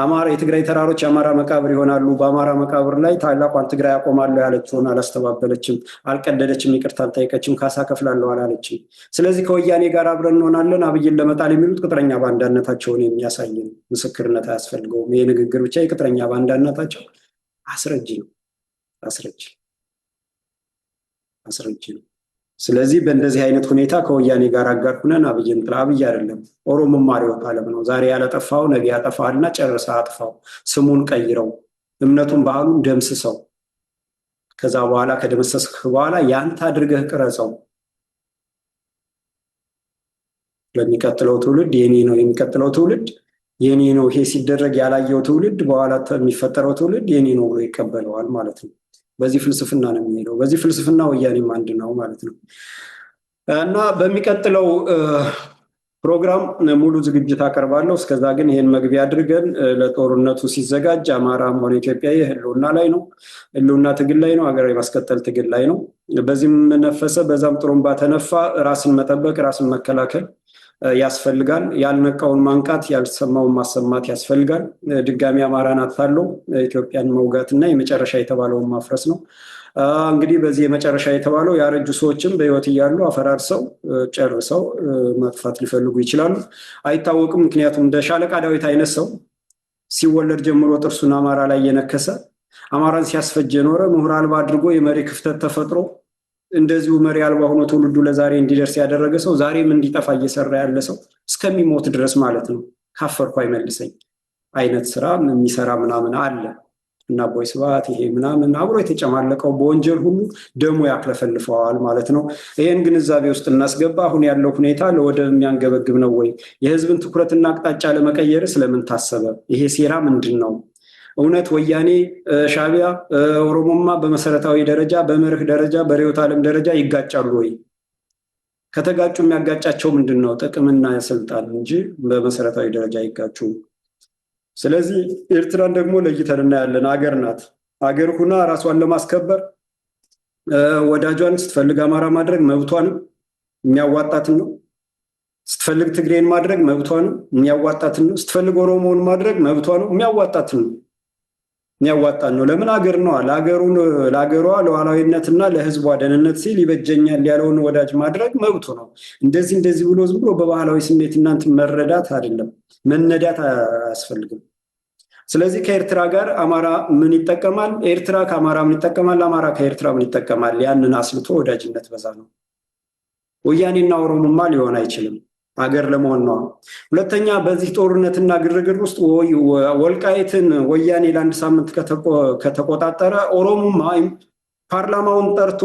[SPEAKER 1] አማራ የትግራይ ተራሮች የአማራ መቃብር ይሆናሉ፣ በአማራ መቃብር ላይ ታላቋን ትግራይ አቆማለሁ ያለችውን አላስተባበለችም፣ አልቀደደችም፣ ይቅርታ አልጠየቀችም፣ ካሳ ከፍላለሁ አላለችም። ስለዚህ ከወያኔ ጋር አብረን እንሆናለን አብይን ለመጣል የሚሉት ቅጥረኛ ባንዳነታቸውን የሚያሳይ ነው። ምስክርነት አያስፈልገውም። ይሄ ንግግር ብቻ የቅጥረኛ ባንዳነታቸው አስረጅ ነው። አስረጅ ነው። ስለዚህ በእንደዚህ አይነት ሁኔታ ከወያኔ ጋር አጋር ሁነን አብይን ጥላ። አብይ አይደለም ኦሮሞማ ርዕዮተ ዓለም ነው። ዛሬ ያለጠፋው ነገ ያጠፋልና ጨርሳ አጥፋው። ስሙን ቀይረው፣ እምነቱን ባህሉን ደምስሰው፣ ከዛ በኋላ ከደመሰስክ በኋላ ያንተ አድርገህ ቅረጸው። ለሚቀጥለው ትውልድ የኔ ነው የሚቀጥለው ትውልድ የኔ ነው ይሄ ሲደረግ ያላየው ትውልድ በኋላ የሚፈጠረው ትውልድ የኔ ነው ብሎ ይቀበለዋል ማለት ነው። በዚህ ፍልስፍና ነው የሚሄደው። በዚህ ፍልስፍና ወያኔም አንድ ነው ማለት ነው። እና በሚቀጥለው ፕሮግራም ሙሉ ዝግጅት አቀርባለሁ። እስከዛ ግን ይሄን መግቢያ አድርገን ለጦርነቱ ሲዘጋጅ አማራም ሆነ ኢትዮጵያዊ ህልውና ላይ ነው፣ ህልውና ትግል ላይ ነው፣ ሀገር የማስቀጠል ትግል ላይ ነው። በዚህም ነፈሰ በዛም ጥሩምባ ተነፋ ራስን መጠበቅ ራስን መከላከል ያስፈልጋል። ያልነቃውን ማንቃት ያልሰማውን ማሰማት ያስፈልጋል። ድጋሚ አማራን አታሎ ኢትዮጵያን መውጋትና የመጨረሻ የተባለውን ማፍረስ ነው። እንግዲህ በዚህ የመጨረሻ የተባለው ያረጁ ሰዎችም በህይወት እያሉ አፈራርሰው ጨርሰው ማጥፋት ሊፈልጉ ይችላሉ፣ አይታወቅም። ምክንያቱም እንደ ሻለቃ ዳዊት አይነት ሰው ሲወለድ ጀምሮ ጥርሱን አማራ ላይ የነከሰ አማራን ሲያስፈጅ የኖረ ምሁር አልባ አድርጎ የመሪ ክፍተት ተፈጥሮ እንደዚሁ መሪ አልባ ሆኖ ትውልዱ ለዛሬ እንዲደርስ ያደረገ ሰው ዛሬም እንዲጠፋ እየሰራ ያለ ሰው እስከሚሞት ድረስ ማለት ነው ካፈርኩ አይመልሰኝ አይነት ስራ የሚሰራ ምናምን አለ እና ቦይ ስብሐት ይሄ ምናምን አብሮ የተጨማለቀው በወንጀል ሁሉ ደሙ ያክለፈልፈዋል ማለት ነው። ይሄን ግንዛቤ ውስጥ እናስገባ። አሁን ያለው ሁኔታ ለወደብ የሚያንገበግብ ነው ወይ? የህዝብን ትኩረትና አቅጣጫ ለመቀየር ስለምን ታሰበ? ይሄ ሴራ ምንድን ነው? እውነት ወያኔ፣ ሻዕቢያ፣ ኦሮሞማ በመሰረታዊ ደረጃ በመርህ ደረጃ በርዕዮተ ዓለም ደረጃ ይጋጫሉ ወይ? ከተጋጩ የሚያጋጫቸው ምንድን ነው? ጥቅምና ስልጣን እንጂ በመሰረታዊ ደረጃ አይጋጩም። ስለዚህ ኤርትራን ደግሞ ለይተን እናያለን። አገር ናት። አገር ሁና ራሷን ለማስከበር ወዳጇን ስትፈልግ አማራ ማድረግ መብቷ ነው፣ የሚያዋጣትን ነው። ስትፈልግ ትግሬን ማድረግ መብቷ ነው፣ የሚያዋጣትን ነው። ስትፈልግ ኦሮሞውን ማድረግ መብቷ ነው፣ የሚያዋጣትን ነው። የሚያዋጣን ነው። ለምን? አገር ነዋ። ለአገሯ ሉዓላዊነትና ለህዝቧ ደህንነት ሲል ይበጀኛል ያለውን ወዳጅ ማድረግ መብቱ ነው። እንደዚህ ብሎ ዝም ብሎ በባህላዊ ስሜት እናንተ መረዳት አይደለም፣ መነዳት አያስፈልግም። ስለዚህ ከኤርትራ ጋር አማራ ምን ይጠቀማል? ኤርትራ ከአማራ ምን ይጠቀማል? አማራ ከኤርትራ ምን ይጠቀማል? ያንን አስልቶ ወዳጅነት በዛ ነው። ወያኔና ኦሮሞማ ሊሆን አይችልም። አገር ለመሆን ነው። ሁለተኛ በዚህ ጦርነትና ግርግር ውስጥ ወልቃይትን ወያኔ ለአንድ ሳምንት ከተቆጣጠረ ኦሮሞማ ፓርላማውን ጠርቶ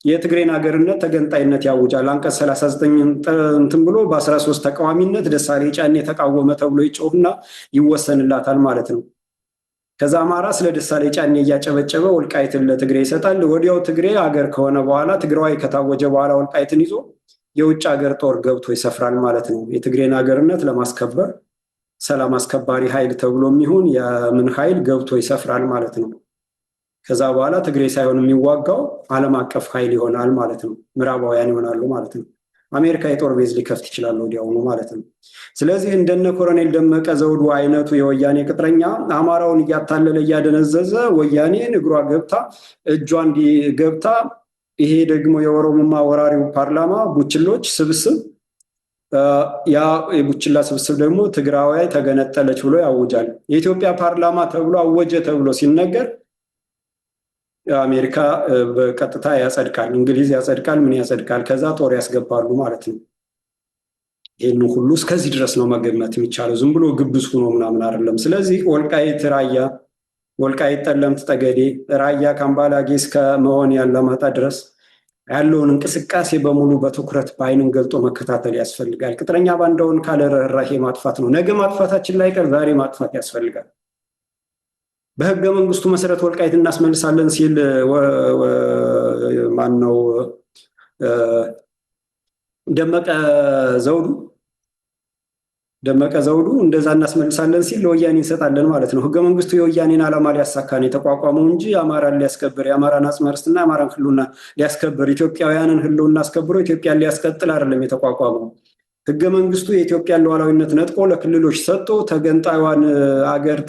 [SPEAKER 1] የትግሬን ሀገርነት ተገንጣይነት ያውጃል። አንቀጽ 39 እንትን ብሎ በ13 ተቃዋሚነት ደሳሌ ጫኔ የተቃወመ ተብሎ ይጮህና ይወሰንላታል ማለት ነው። ከዛ አማራ ስለ ደሳሌ ጫኔ እያጨበጨበ ወልቃይትን ለትግሬ ይሰጣል። ወዲያው ትግሬ ሀገር ከሆነ በኋላ ትግራዋይ ከታወጀ በኋላ ወልቃይትን ይዞ የውጭ ሀገር ጦር ገብቶ ይሰፍራል ማለት ነው። የትግሬን ሀገርነት ለማስከበር ሰላም አስከባሪ ኃይል ተብሎ የሚሆን የምን ኃይል ገብቶ ይሰፍራል ማለት ነው። ከዛ በኋላ ትግሬ ሳይሆን የሚዋጋው ዓለም አቀፍ ኃይል ይሆናል ማለት ነው። ምዕራባውያን ይሆናሉ ማለት ነው። አሜሪካ የጦር ቤዝ ሊከፍት ይችላል ወዲያውኑ ማለት ነው። ስለዚህ እንደነ ኮሎኔል ደመቀ ዘውዱ አይነቱ የወያኔ ቅጥረኛ አማራውን እያታለለ እያደነዘዘ ወያኔን እግሯ ገብታ እጇ እንዲገብታ ይሄ ደግሞ የኦሮሞማ ወራሪው ፓርላማ ቡችሎች ስብስብ ያ የቡችላ ስብስብ ደግሞ ትግራዋይ ተገነጠለች ብሎ ያውጃል። የኢትዮጵያ ፓርላማ ተብሎ አወጀ ተብሎ ሲነገር አሜሪካ በቀጥታ ያጸድቃል፣ እንግሊዝ ያጸድቃል፣ ምን ያጸድቃል፣ ከዛ ጦር ያስገባሉ ማለት ነው። ይህን ሁሉ እስከዚህ ድረስ ነው መገመት የሚቻለው። ዝም ብሎ ግብስ ሆኖ ምናምን አይደለም። ስለዚህ ወልቃይት ራያ፣ ወልቃይት ጠለምት ጠገዴ፣ ራያ ካምባላጌ እስከ መሆን ያለማጣ ድረስ ያለውን እንቅስቃሴ በሙሉ በትኩረት በአይንን ገልጦ መከታተል ያስፈልጋል። ቅጥረኛ ባንዳውን ካለ ርህራሄ ማጥፋት ነው። ነገ ማጥፋታችን ላይ ቀር ዛሬ ማጥፋት ያስፈልጋል። በህገ መንግስቱ መሰረት ወልቃይት እናስመልሳለን ሲል ማነው ደመቀ ዘውዱ እንደዛ እናስመልሳለን ሲል ለወያኔ እንሰጣለን ማለት ነው። ህገ መንግስቱ የወያኔን ዓላማ ሊያሳካን የተቋቋመው እንጂ አማራን ሊያስከብር የአማራን አጽመ ርስትና የአማራን ህልውና ሊያስከብር ኢትዮጵያውያንን ህልውና አስከብሮ ኢትዮጵያን ሊያስቀጥል አይደለም የተቋቋመው። ህገ መንግስቱ የኢትዮጵያን ሉዓላዊነት ነጥቆ ለክልሎች ሰጥቶ ተገንጣዩን አገር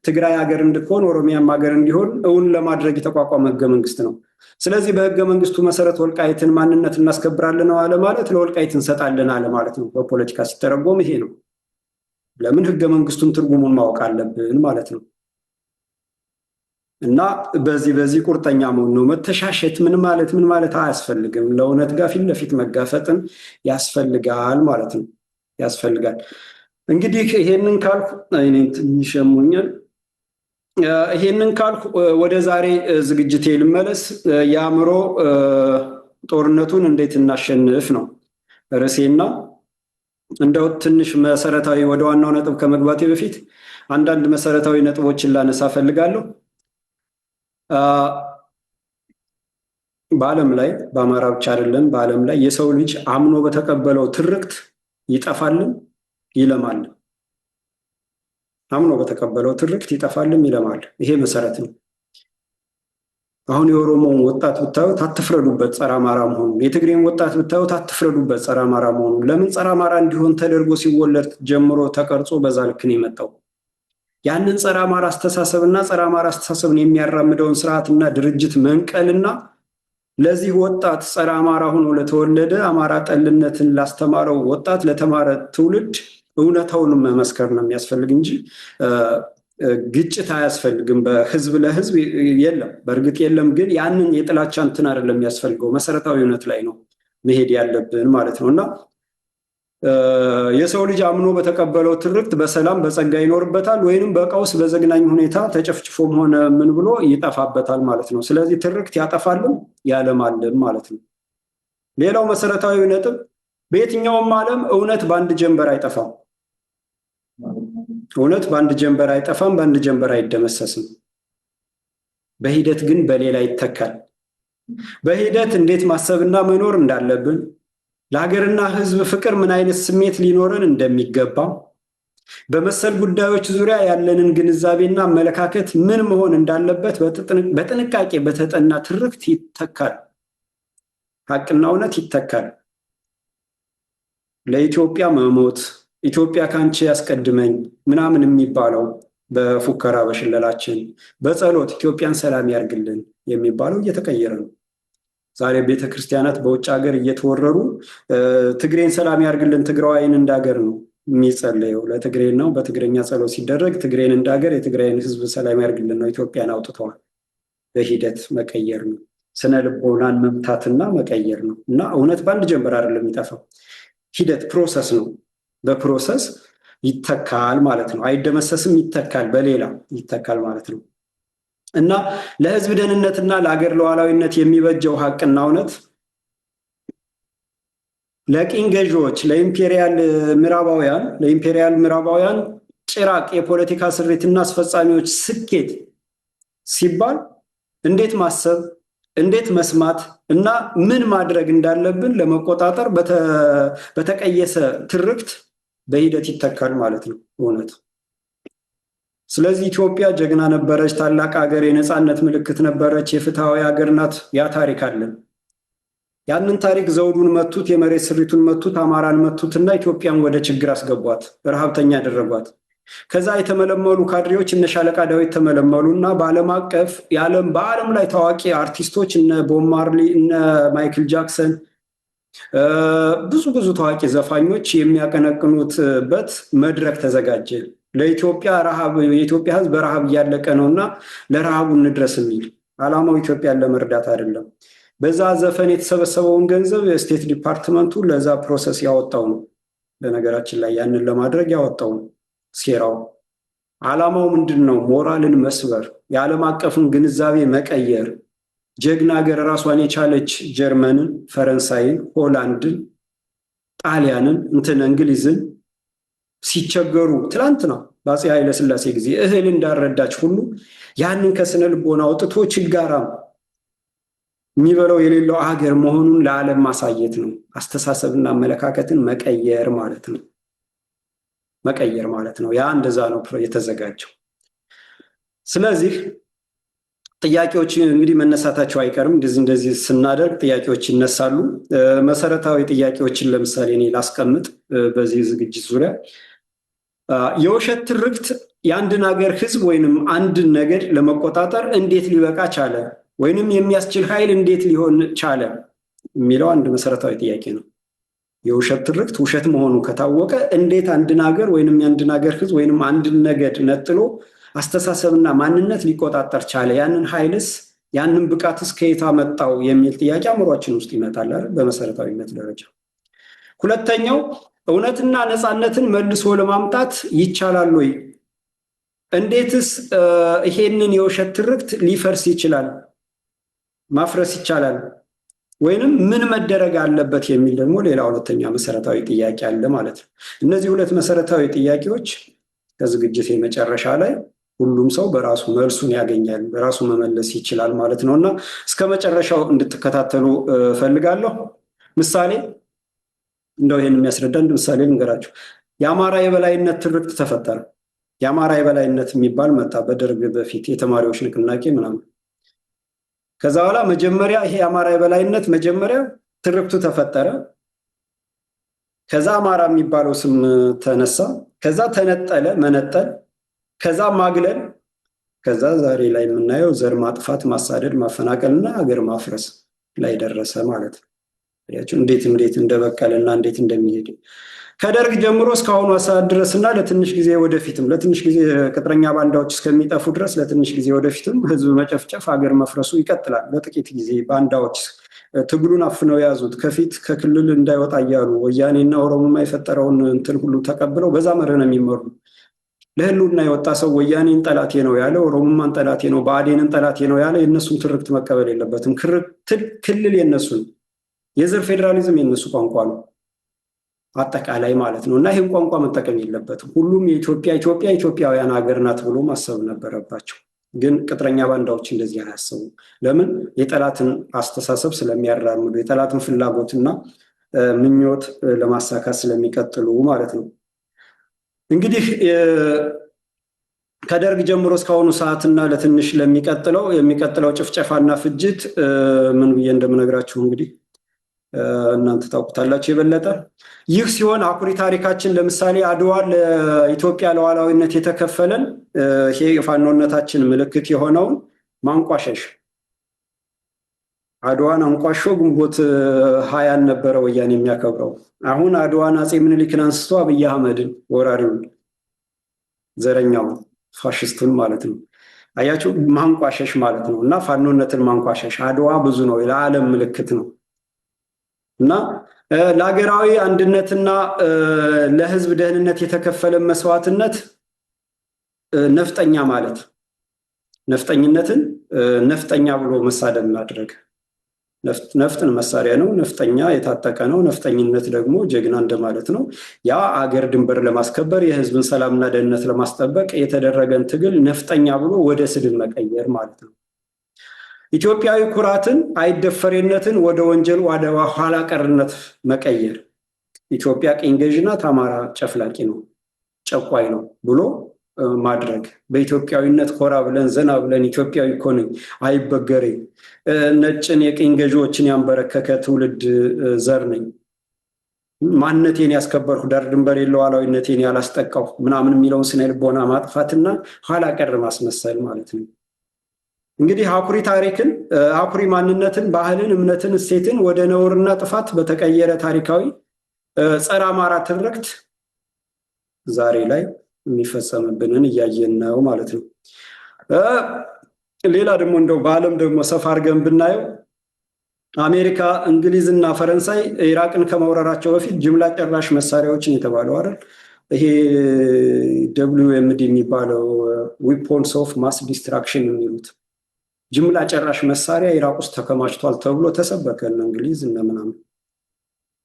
[SPEAKER 1] ትግራይ ሀገር እንድትሆን ኦሮሚያም ሀገር እንዲሆን እውን ለማድረግ የተቋቋመ ህገ መንግስት ነው። ስለዚህ በህገ መንግስቱ መሰረት ወልቃይትን ማንነት እናስከብራለን አለ ማለት ለወልቃይት እንሰጣለን አለ ማለት ነው። በፖለቲካ ሲተረጎም ይሄ ነው። ለምን? ህገ መንግስቱን ትርጉሙን ማወቅ አለብን ማለት ነው። እና በዚህ ቁርጠኛ መሆን ነው። መተሻሸት ምን ማለት አያስፈልግም። ለእውነት ጋር ፊት ለፊት መጋፈጥን ያስፈልጋል ማለት ነው። ያስፈልጋል። እንግዲህ ይሄንን ካልኩ እኔን ትንሽ ያሞኛል። ይሄንን ካልኩ ወደ ዛሬ ዝግጅቴ ልመለስ። የአእምሮ ጦርነቱን እንዴት እናሸንፍ ነው ርዕሴና እንደው ትንሽ መሰረታዊ ወደ ዋናው ነጥብ ከመግባቴ በፊት አንዳንድ መሰረታዊ ነጥቦችን ላነሳ ፈልጋለሁ። በዓለም ላይ በአማራ ብቻ አይደለም፣ በዓለም ላይ የሰው ልጅ አምኖ በተቀበለው ትርክት ይጠፋልም ይለማል። አምኖ በተቀበለው ትርክት ይጠፋልም ይለማል። ይሄ መሰረት ነው። አሁን የኦሮሞውን ወጣት ብታዩት አትፍረዱበት ጸረ አማራ መሆኑን፣ የትግሬን ወጣት ብታዩት አትፍረዱበት ጸረ አማራ መሆኑን። ለምን ጸረ አማራ እንዲሆን ተደርጎ ሲወለድ ጀምሮ ተቀርጾ በዛ ልክ ነው የመጣው። ያንን ጸረ አማራ አስተሳሰብና ጸረ አማራ አስተሳሰብን የሚያራምደውን ስርዓትና ድርጅት መንቀልና ለዚህ ወጣት ጸረ አማራ ሆኖ ለተወለደ አማራ ጠልነትን ላስተማረው ወጣት ለተማረ ትውልድ እውነታውን መመስከር ነው የሚያስፈልግ እንጂ ግጭት አያስፈልግም። በህዝብ ለህዝብ የለም፣ በእርግጥ የለም። ግን ያንን የጥላቻ እንትን አይደለም የሚያስፈልገው፣ መሰረታዊ እውነት ላይ ነው መሄድ ያለብን ማለት ነው። እና የሰው ልጅ አምኖ በተቀበለው ትርክት በሰላም በጸጋ ይኖርበታል፣ ወይንም በቀውስ በዘግናኝ ሁኔታ ተጨፍጭፎም ሆነ ምን ብሎ ይጠፋበታል ማለት ነው። ስለዚህ ትርክት ያጠፋልም ያለማልም ማለት ነው። ሌላው መሰረታዊ ነጥብ በየትኛውም ዓለም እውነት በአንድ ጀንበር አይጠፋም። እውነት በአንድ ጀንበር አይጠፋም፣ በአንድ ጀንበር አይደመሰስም። በሂደት ግን በሌላ ይተካል። በሂደት እንዴት ማሰብና መኖር እንዳለብን፣ ለሀገርና ሕዝብ ፍቅር ምን አይነት ስሜት ሊኖረን እንደሚገባ፣ በመሰል ጉዳዮች ዙሪያ ያለንን ግንዛቤና አመለካከት ምን መሆን እንዳለበት በጥንቃቄ በተጠና ትርክት ይተካል። ሀቅና እውነት ይተካል። ለኢትዮጵያ መሞት፣ ኢትዮጵያ ካንቺ ያስቀድመኝ ምናምን የሚባለው በፉከራ በሽለላችን፣ በጸሎት ኢትዮጵያን ሰላም ያርግልን የሚባለው እየተቀየረ ነው። ዛሬ ቤተክርስቲያናት በውጭ ሀገር እየተወረሩ ትግሬን ሰላም ያርግልን፣ ትግራዋይን እንዳገር ነው የሚጸለየው። ለትግሬ ነው በትግረኛ ጸሎት ሲደረግ ትግሬን እንዳገር የትግራይን ህዝብ ሰላም ያርግልን ነው። ኢትዮጵያን አውጥተዋል። በሂደት መቀየር ነው። ስነ ልቦናን መምታትና መቀየር ነው። እና እውነት በአንድ ጀንበር አይደለም የሚጠፋው፣ ሂደት ፕሮሰስ ነው። በፕሮሰስ ይተካል ማለት ነው። አይደመሰስም፣ ይተካል፣ በሌላ ይተካል ማለት ነው። እና ለህዝብ ደህንነትና ለሀገር ሉዓላዊነት የሚበጀው ሀቅና እውነት ለቅኝ ገዢዎች ለኢምፔሪያል ምዕራባውያን ጭራቅ የፖለቲካ ስሪትና አስፈጻሚዎች ስኬት ሲባል እንዴት ማሰብ፣ እንዴት መስማት እና ምን ማድረግ እንዳለብን ለመቆጣጠር በተቀየሰ ትርክት በሂደት ይተካል ማለት ነው እውነት። ስለዚህ ኢትዮጵያ ጀግና ነበረች፣ ታላቅ ሀገር፣ የነፃነት ምልክት ነበረች፣ የፍትሃዊ ሀገር ናት። ያ ታሪክ አለን። ያንን ታሪክ ዘውዱን መቱት፣ የመሬት ስሪቱን መቱት፣ አማራን መቱትና ኢትዮጵያን ወደ ችግር አስገቧት፣ ረሃብተኛ ያደረጓት። ከዛ የተመለመሉ ካድሬዎች እነ ሻለቃ ዳዊት ተመለመሉ እና በዓለም ላይ ታዋቂ አርቲስቶች እነ ቦብ ማርሊ እነ ማይክል ጃክሰን ብዙ ታዋቂ ዘፋኞች የሚያቀነቅኑትበት መድረክ ተዘጋጀ። ለኢትዮጵያ ረሃብ፣ የኢትዮጵያ ሕዝብ በረሃብ እያለቀ ነውና ለረሃቡ እንድረስ የሚል ዓላማው ኢትዮጵያን ለመርዳት አይደለም። በዛ ዘፈን የተሰበሰበውን ገንዘብ የስቴት ዲፓርትመንቱ ለዛ ፕሮሰስ ያወጣው ነው። በነገራችን ላይ ያንን ለማድረግ ያወጣው ነው ሴራው። ዓላማው ምንድን ነው? ሞራልን መስበር፣ የዓለም አቀፍን ግንዛቤ መቀየር። ጀግና ሀገር ራሷን የቻለች ጀርመንን፣ ፈረንሳይን፣ ሆላንድን፣ ጣሊያንን እንግሊዝን ሲቸገሩ ትላንትና በአፄ ኃይለሥላሴ ጊዜ እህል እንዳረዳች ሁሉ ያንን ከስነ ልቦና አውጥቶ ችጋራም የሚበላው የሌለው ሀገር መሆኑን ለዓለም ማሳየት ነው። አስተሳሰብና አመለካከትን መቀየር ማለት ነው። ያ እንደዛ ነው የተዘጋጀው። ስለዚህ ጥያቄዎች እንግዲህ መነሳታቸው አይቀርም። እንደዚህ ስናደርግ ጥያቄዎች ይነሳሉ። መሰረታዊ ጥያቄዎችን ለምሳሌ እኔ ላስቀምጥ በዚህ ዝግጅት ዙሪያ። የውሸት ትርክት የአንድን ሀገር ሕዝብ ወይንም አንድን ነገድ ለመቆጣጠር እንዴት ሊበቃ ቻለ? ወይንም የሚያስችል ኃይል እንዴት ሊሆን ቻለ የሚለው አንድ መሰረታዊ ጥያቄ ነው። የውሸት ትርክት ውሸት መሆኑ ከታወቀ እንዴት አንድን ሀገር ወይንም የአንድን ሀገር ሕዝብ ወይንም አንድን ነገድ ነጥሎ አስተሳሰብና ማንነት ሊቆጣጠር ቻለ? ያንን ኃይልስ ያንን ብቃትስ ከየት አመጣው የሚል ጥያቄ አእምሯችን ውስጥ ይመጣል በመሰረታዊነት ደረጃ። ሁለተኛው እውነትና ነፃነትን መልሶ ለማምጣት ይቻላል ወይ? እንዴትስ ይሄንን የውሸት ትርክት ሊፈርስ ይችላል? ማፍረስ ይቻላል? ወይንም ምን መደረግ አለበት የሚል ደግሞ ሌላ ሁለተኛ መሰረታዊ ጥያቄ አለ ማለት ነው። እነዚህ ሁለት መሰረታዊ ጥያቄዎች ከዝግጅት መጨረሻ ላይ ሁሉም ሰው በራሱ መልሱን ያገኛል፣ በራሱ መመለስ ይችላል ማለት ነው እና እስከ መጨረሻው እንድትከታተሉ ፈልጋለሁ። ምሳሌ እንደው ይሄን የሚያስረዳ አንድ ምሳሌ ልንገራችሁ። የአማራ የበላይነት ትርክት ተፈጠረ። የአማራ የበላይነት የሚባል መጣ በደርግ በፊት የተማሪዎች ንቅናቄ ምናምን። ከዛ በኋላ መጀመሪያ ይሄ የአማራ የበላይነት መጀመሪያ ትርክቱ ተፈጠረ። ከዛ አማራ የሚባለው ስም ተነሳ። ከዛ ተነጠለ፣ መነጠል፣ ከዛ ማግለል፣ ከዛ ዛሬ ላይ የምናየው ዘር ማጥፋት፣ ማሳደድ፣ ማፈናቀልና ሀገር ማፍረስ ላይ ደረሰ ማለት ነው። እንዴት እንደበቀለና እንዴት እንደሚሄድ ከደርግ ጀምሮ እስካሁኑ ሰዓት ድረስና ለትንሽ ጊዜ ወደፊትም ለትንሽ ጊዜ ቅጥረኛ ባንዳዎች እስከሚጠፉ ድረስ ለትንሽ ጊዜ ወደፊትም ህዝብ መጨፍጨፍ፣ ሀገር መፍረሱ ይቀጥላል። ለጥቂት ጊዜ ባንዳዎች ትግሉን አፍነው ያዙት። ከፊት ከክልል እንዳይወጣ እያሉ ወያኔና ኦሮሞማ የፈጠረውን እንትን ሁሉ ተቀብለው በዛ መርህ ነው የሚመሩ። ለህልውና የወጣ ሰው ወያኔን ጠላቴ ነው ያለ፣ ኦሮሞማን ጠላቴ ነው፣ ብአዴንን ጠላቴ ነው ያለ የእነሱን ትርክት መቀበል የለበትም። ክልል የነሱ ነው። የዘር ፌዴራሊዝም የነሱ ቋንቋ ነው አጠቃላይ ማለት ነው እና ይህን ቋንቋ መጠቀም የለበትም። ሁሉም ኢትዮጵያውያን ሀገር ናት ብሎ ማሰብ ነበረባቸው። ግን ቅጥረኛ ባንዳዎች እንደዚህ አያስቡ። ለምን? የጠላትን አስተሳሰብ ስለሚያራምዱ፣ የጠላትን ፍላጎትና ምኞት ለማሳካት ስለሚቀጥሉ ማለት ነው። እንግዲህ ከደርግ ጀምሮ እስካሁኑ ሰዓትና ለትንሽ የሚቀጥለው ጭፍጨፋና ፍጅት ምን ብዬ እንደምነግራችሁ እንግዲህ እናንተ ታውቁታላችሁ የበለጠ። ይህ ሲሆን አኩሪ ታሪካችን ለምሳሌ አድዋ ለኢትዮጵያ ሉዓላዊነት የተከፈለን ይሄ የፋኖነታችን ምልክት የሆነውን ማንቋሸሽ፣ አድዋን አንቋሾ ግንቦት 20 ነበረ ወያኔ የሚያከብረው። አሁን አድዋን አፄ ምኒልክን አንስቶ አብይ አህመድን ወራሪውን ዘረኛውን ፋሽስቱን ማለት ነው። አያችሁ ማንቋሸሽ ማለት ነው እና ፋኖነትን ማንቋሸሽ። አድዋ ብዙ ነው፣ ለዓለም ምልክት ነው እና ለሀገራዊ አንድነትና ለህዝብ ደህንነት የተከፈለ መስዋዕትነት ነፍጠኛ ማለት ነፍጠኝነትን ነፍጠኛ ብሎ መሳደብ ማድረግ። ነፍጥን መሳሪያ ነው፣ ነፍጠኛ የታጠቀ ነው። ነፍጠኝነት ደግሞ ጀግና እንደማለት ነው። ያ አገር ድንበር ለማስከበር የህዝብን ሰላምና ደህንነት ለማስጠበቅ የተደረገን ትግል ነፍጠኛ ብሎ ወደ ስድብ መቀየር ማለት ነው። ኢትዮጵያዊ ኩራትን፣ አይደፈሬነትን ወደ ወንጀል ወደ ኋላ ቀርነት መቀየር። ኢትዮጵያ ቅኝ ገዥ ናት፣ አማራ ጨፍላቂ ነው፣ ጨቋይ ነው ብሎ ማድረግ። በኢትዮጵያዊነት ኮራ ብለን ዘና ብለን ኢትዮጵያዊ እኮ ነኝ አይበገሬ፣ ነጭን የቅኝ ገዢዎችን ያንበረከከ ትውልድ ዘር ነኝ፣ ማንነቴን ያስከበርሁ፣ ዳር ድንበር ሉዓላዊነቴን ያላስጠቃሁ ምናምን የሚለውን ስነ ልቦና ማጥፋትና ኋላ ቀር ማስመሰል ማለት ነው። እንግዲህ አኩሪ ታሪክን፣ አኩሪ ማንነትን፣ ባህልን፣ እምነትን፣ እሴትን ወደ ነውርና ጥፋት በተቀየረ ታሪካዊ ጸረ አማራ ትርክት ዛሬ ላይ የሚፈጸምብንን እያየን ነው ማለት ነው። ሌላ ደግሞ እንደው በዓለም ደግሞ ሰፋ አድርገን ብናየው አሜሪካ፣ እንግሊዝና ፈረንሳይ ኢራቅን ከመውረራቸው በፊት ጅምላ ጨራሽ መሳሪያዎችን የተባለው አይደል ይሄ WMD የሚባለው ዊፖንስ ኦፍ ማስ ዲስትራክሽን የሚሉት ጅምላ ጨራሽ መሳሪያ ኢራቅ ውስጥ ተከማችቷል ተብሎ ተሰበከን እንግሊዝ እና ምናምን።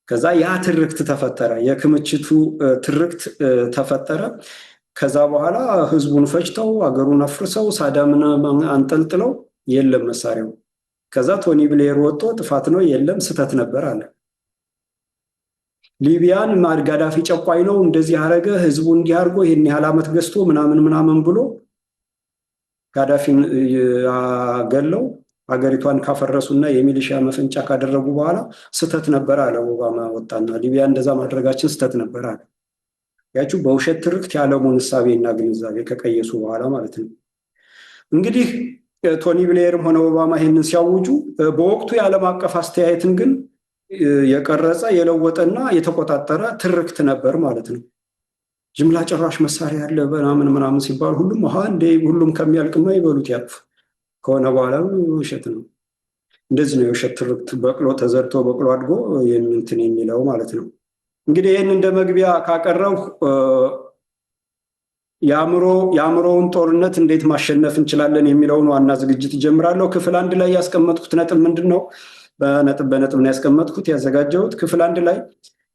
[SPEAKER 1] ከዛ ያ ትርክት ተፈጠረ፣ የክምችቱ ትርክት ተፈጠረ። ከዛ በኋላ ህዝቡን ፈጅተው አገሩን አፍርሰው ሳዳምን አንጠልጥለው የለም መሳሪያው። ከዛ ቶኒ ብሌር ወጥቶ ጥፋት ነው የለም ስተት ነበር አለ። ሊቢያን ጋዳፊ ጨቋይ ነው እንደዚህ አረገ፣ ህዝቡ እንዲህ አድርጎ ይሄን ያህል ዓመት ገዝቶ ምናምን ብሎ ጋዳፊን ገለው ሀገሪቷን ካፈረሱና የሚሊሻ መፈንጫ ካደረጉ በኋላ ስተት ነበር አለ ኦባማ ወጣና ሊቢያ እንደዛ ማድረጋችን ስተት ነበር አለ። ያችሁ በውሸት ትርክት የዓለሙን እሳቤና ግንዛቤ ከቀየሱ በኋላ ማለት ነው። እንግዲህ ቶኒ ብሌርም ሆነ ኦባማ ይሄንን ሲያውጁ በወቅቱ የዓለም አቀፍ አስተያየትን ግን የቀረጸ የለወጠና የተቆጣጠረ ትርክት ነበር ማለት ነው። ጅምላ ጨራሽ መሳሪያ ያለ ምናምን ሲባል ሁሉም እንደ ሁሉም ከሚያልቅማ ይበሉት ያጥፉ ከሆነ በኋላ ውሸት ነው። እንደዚህ ነው የውሸት ትርክት በቅሎ ተዘርቶ በቅሎ አድጎ እንትን የሚለው ማለት ነው። እንግዲህ ይህን እንደ መግቢያ ካቀረው የአእምሮውን ጦርነት እንዴት ማሸነፍ እንችላለን የሚለውን ዋና ዝግጅት ጀምራለሁ። ክፍል 1 ላይ ያስቀመጥኩት ነጥብ ምንድን ነው? በነጥብ ነው ያስቀመጥኩት ያዘጋጀሁት። ክፍል 1 ላይ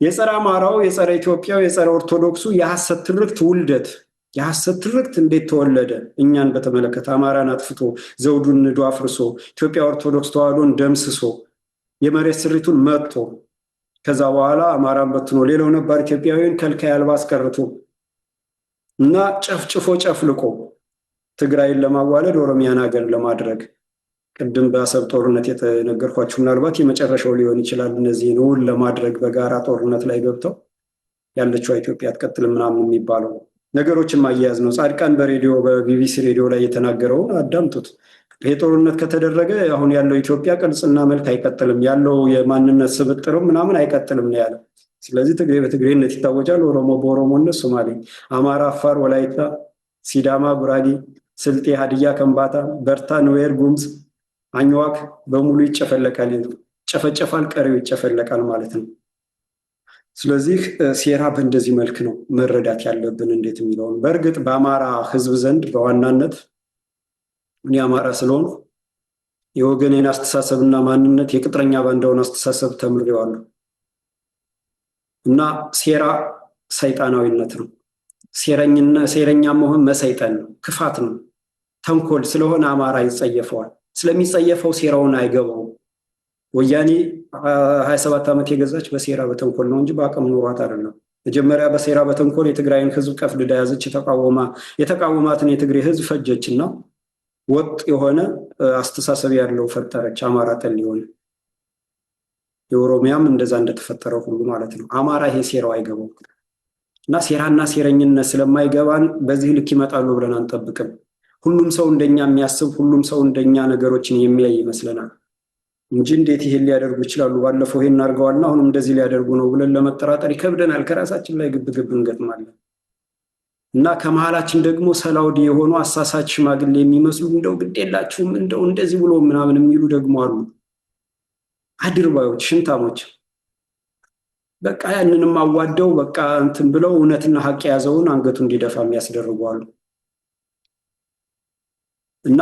[SPEAKER 1] የጸረ አማራው፣ የጸረ ኢትዮጵያው፣ የጸረ ኦርቶዶክሱ የሐሰት ትርክት ውልደት፣ የሐሰት ትርክት እንዴት ተወለደ? እኛን በተመለከተ አማራን አጥፍቶ ዘውዱን ንዶ አፍርሶ ኢትዮጵያ ኦርቶዶክስ ተዋሕዶን ደምስሶ የመሬት ስሪቱን መጥቶ ከዛ በኋላ አማራን በትኖ ሌላው ነባር ኢትዮጵያዊን ከልካይ አልባ አስቀርቶ እና ጨፍጭፎ ጨፍልቆ ትግራይን ለማዋለድ ኦሮሚያን ሀገር ለማድረግ ቅድም በአሰብ ጦርነት የተነገርኳችሁ ምናልባት የመጨረሻው ሊሆን ይችላል። እነዚህን እውን ለማድረግ በጋራ ጦርነት ላይ ገብተው ያለችው ኢትዮጵያ አትቀጥልም ምናምን የሚባለው ነገሮችን ማያያዝ ነው። ጻድቃን በሬዲዮ በቢቢሲ ሬዲዮ ላይ የተናገረውን አዳምጡት። ይሄ ጦርነት ከተደረገ አሁን ያለው ኢትዮጵያ ቅርጽና መልክ አይቀጥልም፣ ያለው የማንነት ስብጥርም ምናምን አይቀጥልም ነው ያለው። ስለዚህ ትግሬ በትግሬነት ይታወጃል፣ ኦሮሞ በኦሮሞነት፣ ሶማሌ፣ አማራ፣ አፋር፣ ወላይታ፣ ሲዳማ፣ ጉራጌ፣ ስልጤ፣ ሀዲያ፣ ከምባታ፣ በርታ፣ ኑዌር፣ ጉምዝ፣ አኝዋክ በሙሉ ይጨፈለቃል፣ ይጨፈጨፋል፣ ቀሪው ይጨፈለቃል ማለት ነው። ስለዚህ ሴራ በእንደዚህ መልክ ነው መረዳት ያለብን እንዴት የሚለውን። በእርግጥ በአማራ ሕዝብ ዘንድ በዋናነት እኔ አማራ ስለሆኑ የወገኔን አስተሳሰብና ማንነት የቅጥረኛ ባንዳውን አስተሳሰብ ተምሬዋለሁ እና ሴራ ሰይጣናዊነት ነው። ሴረኛ መሆን መሰይጠን ነው፣ ክፋት ነው፣ ተንኮል ስለሆነ አማራ ይጸየፈዋል። ስለሚጸየፈው ሴራውን አይገባውም። ወያኔ 27 ዓመት የገዛች በሴራ በተንኮል ነው እንጂ በአቅም ኖሯት አይደለም። መጀመሪያ በሴራ በተንኮል የትግራይን ሕዝብ ቀፍድዳ ያዘች፣ የተቃወማትን የትግሬ ሕዝብ ፈጀችና ወጥ የሆነ አስተሳሰብ ያለው ፈጠረች፣ አማራ ጠል የሆነ። የኦሮሚያም እንደዛ እንደተፈጠረው ሁሉ ማለት ነው። አማራ ይሄ ሴራው አይገባው እና ሴራና ሴረኝነት ስለማይገባን በዚህ ልክ ይመጣሉ ብለን አንጠብቅም። ሁሉም ሰው እንደኛ የሚያስብ፣ ሁሉም ሰው እንደኛ ነገሮችን የሚያይ ይመስለናል እንጂ እንዴት ይሄን ሊያደርጉ ይችላሉ፣ ባለፈው ይሄን አድርገዋልና አሁንም እንደዚህ ሊያደርጉ ነው ብለን ለመጠራጠር ይከብደናል። ከራሳችን ላይ ግብግብ እንገጥማለን እና ከመሃላችን ደግሞ ሰላውዲ የሆኑ አሳሳች ሽማግሌ የሚመስሉ እንደው ግድ የላችሁም እንደው እንደዚህ ብሎ ምናምን የሚሉ ደግሞ አሉ። አድርባዮች፣ ሽንታሞች በቃ ያንንም አዋደው በቃ እንትን ብለው እውነትና ሀቅ የያዘውን አንገቱ እንዲደፋ የሚያስደርጉ አሉ። እና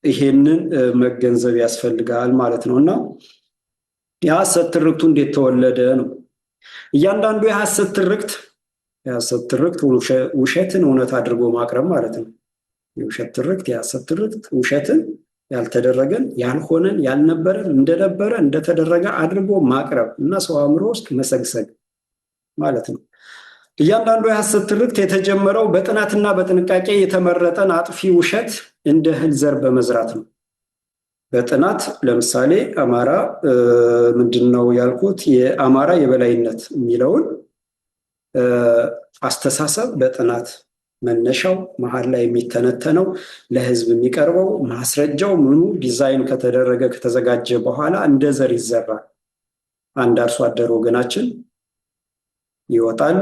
[SPEAKER 1] ይሄንን መገንዘብ ያስፈልጋል ማለት ነው። እና የሐሰት ትርክቱ እንዴት ተወለደ ነው። እያንዳንዱ የሐሰት ትርክት ውሸትን እውነት አድርጎ ማቅረብ ማለት ነው። የውሸት ትርክት፣ የሐሰት ትርክት ውሸትን፣ ያልተደረገን፣ ያልሆነን፣ ያልነበረን እንደነበረ እንደተደረገ አድርጎ ማቅረብ እና ሰው አእምሮ ውስጥ መሰግሰግ ማለት ነው። እያንዳንዱ የሐሰት ትርክት የተጀመረው በጥናትና በጥንቃቄ የተመረጠን አጥፊ ውሸት እንደ እህል ዘር በመዝራት ነው። በጥናት ለምሳሌ አማራ ምንድነው ያልኩት? የአማራ የበላይነት የሚለውን አስተሳሰብ በጥናት መነሻው መሀል ላይ የሚተነተነው ለህዝብ የሚቀርበው ማስረጃው ምኑ ዲዛይን ከተደረገ ከተዘጋጀ በኋላ እንደ ዘር ይዘራል። አንድ አርሶ አደር ወገናችን ይወጣል፣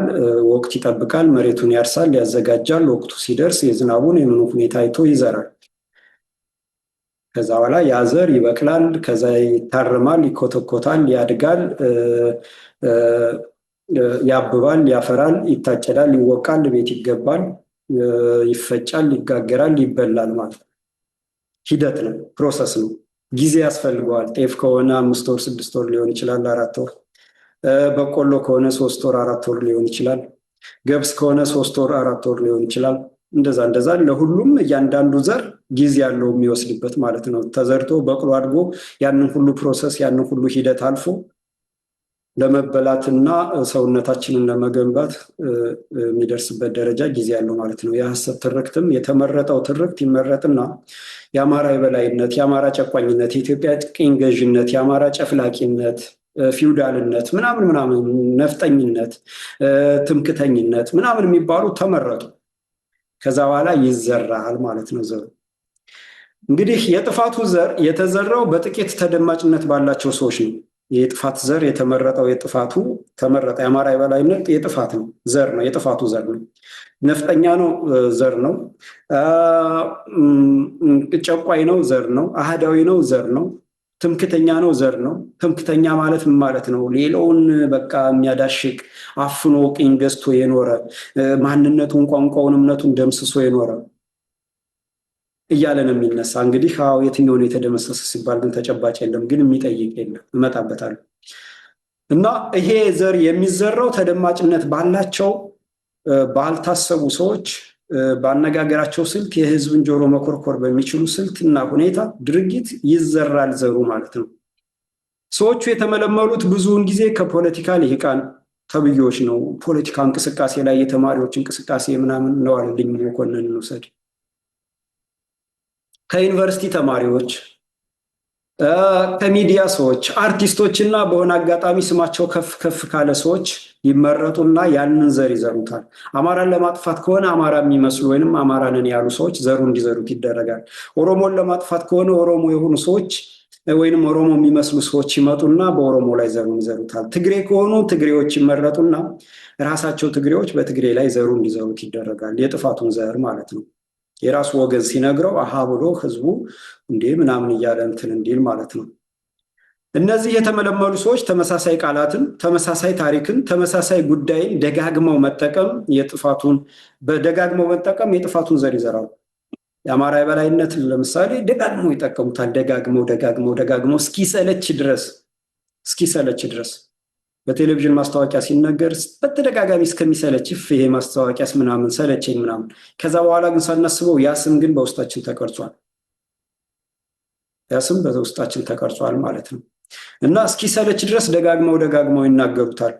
[SPEAKER 1] ወቅት ይጠብቃል፣ መሬቱን ያርሳል፣ ያዘጋጃል። ወቅቱ ሲደርስ የዝናቡን የምኑ ሁኔታ አይቶ ይዘራል። ከዛ በኋላ ያ ዘር ይበቅላል፣ ከዛ ይታረማል፣ ይኮተኮታል፣ ያድጋል፣ ያብባል፣ ያፈራል፣ ይታጨዳል፣ ይወቃል፣ ቤት ይገባል፣ ይፈጫል፣ ይጋገራል፣ ይበላል ማለት ነው። ሂደት ነው፣ ፕሮሰስ ነው፣ ጊዜ ያስፈልገዋል። ጤፍ ከሆነ 5 ወር 6 ወር ሊሆን ይችላል፣ 4 ወር። በቆሎ ከሆነ 3 ወር 4 ወር ሊሆን ይችላል። ገብስ ከሆነ 3 ወር 4 ወር ሊሆን ይችላል። እንደዛ ለሁሉም እያንዳንዱ ዘር ጊዜ ያለው የሚወስድበት ማለት ነው። ተዘርቶ በቅሎ አድጎ ያንን ሁሉ ፕሮሰስ ያንን ሁሉ ሂደት አልፎ ለመበላትና ሰውነታችንን ለመገንባት የሚደርስበት ደረጃ ጊዜ ያለው ማለት ነው። የሐሰት ትርክትም የተመረጠው ትርክት ይመረጥና የአማራ የበላይነት፣ የአማራ ጨቋኝነት፣ የኢትዮጵያ ቅኝ ገዥነት፣ የአማራ ጨፍላቂነት፣ ፊውዳልነት ምናምን ነፍጠኝነት፣ ትምክተኝነት ምናምን የሚባሉ ተመረጡ። ከዛ በኋላ ይዘራል ማለት ነው ዘሩ። እንግዲህ የጥፋቱ ዘር የተዘራው በጥቂት ተደማጭነት ባላቸው ሰዎች ነው። የጥፋት ዘር የተመረጠው ተመረጠ። የአማራ የበላይነት የጥፋት ነው፣ ዘር ነው፣ የጥፋቱ ዘር ነው። ነፍጠኛ ነው፣ ዘር ነው። ጨቋይ ነው፣ ዘር ነው። አህዳዊ ነው፣ ዘር ነው። ትምክተኛ ነው፣ ዘር ነው። ትምክተኛ ማለት ምን ማለት ነው? ሌላውን በቃ የሚያዳሽቅ አፍኖ ቅኝ ገዝቶ የኖረ ማንነቱን፣ ቋንቋውን፣ እምነቱን ደምስሶ የኖረ እያለ ነው የሚነሳ። እንግዲህ የትኛው ነው የተደመሰሰ ሲባል ግን ተጨባጭ የለም፣ ግን የሚጠይቅ የለም። እመጣበታለሁ። እና ይሄ ዘር የሚዘራው ተደማጭነት ባላቸው ባልታሰቡ ሰዎች በአነጋገራቸው ስልት የህዝብን ጆሮ መኮርኮር በሚችሉ ስልትና ሁኔታ ድርጊት ይዘራል ዘሩ ማለት ነው። ሰዎቹ የተመለመሉት ብዙውን ጊዜ ከፖለቲካ ልሂቃን ተብዮች ነው። ፖለቲካ እንቅስቃሴ ላይ የተማሪዎች እንቅስቃሴ ምናምን ነው አለልኝ መኮንን እንውሰድ፣ ከዩኒቨርሲቲ ተማሪዎች፣ ከሚዲያ ሰዎች፣ አርቲስቶች እና በሆነ አጋጣሚ ስማቸው ከፍ ከፍ ካለ ሰዎች ይመረጡና ያንን ዘር ይዘሩታል። አማራን ለማጥፋት ከሆነ አማራ የሚመስሉ ወይንም አማራንን ያሉ ሰዎች ዘሩ እንዲዘሩት ይደረጋል። ኦሮሞን ለማጥፋት ከሆነ ኦሮሞ የሆኑ ሰዎች ወይንም ኦሮሞ የሚመስሉ ሰዎች ይመጡና በኦሮሞ ላይ ዘሩን ይዘሩታል። ትግሬ ከሆኑ ትግሬዎች ይመረጡና ራሳቸው ትግሬዎች በትግሬ ላይ ዘሩ እንዲዘሩት ይደረጋል። የጥፋቱን ዘር ማለት ነው። የራሱ ወገን ሲነግረው አሃ ብሎ ህዝቡ እንዴ ምናምን እያለ እንትን እንዲል ማለት ነው። እነዚህ የተመለመሉ ሰዎች ተመሳሳይ ቃላትን፣ ተመሳሳይ ታሪክን፣ ተመሳሳይ ጉዳይን ደጋግመው መጠቀም የጥፋቱን ዘር ይዘራሉ። የአማራ የበላይነትን ለምሳሌ ደጋግመው ይጠቀሙታል። ደጋግመው እስኪሰለች ድረስ በቴሌቪዥን ማስታወቂያ ሲነገር በተደጋጋሚ እስከሚሰለች ይሄ ማስታወቂያስ ምናምን ሰለቸኝ ምናምን። ከዛ በኋላ ግን ሳናስበው ያ ስም ግን በውስጣችን ተቀርጿል ማለት ነው። እና እስኪሰለች ድረስ ደጋግመው ይናገሩታል።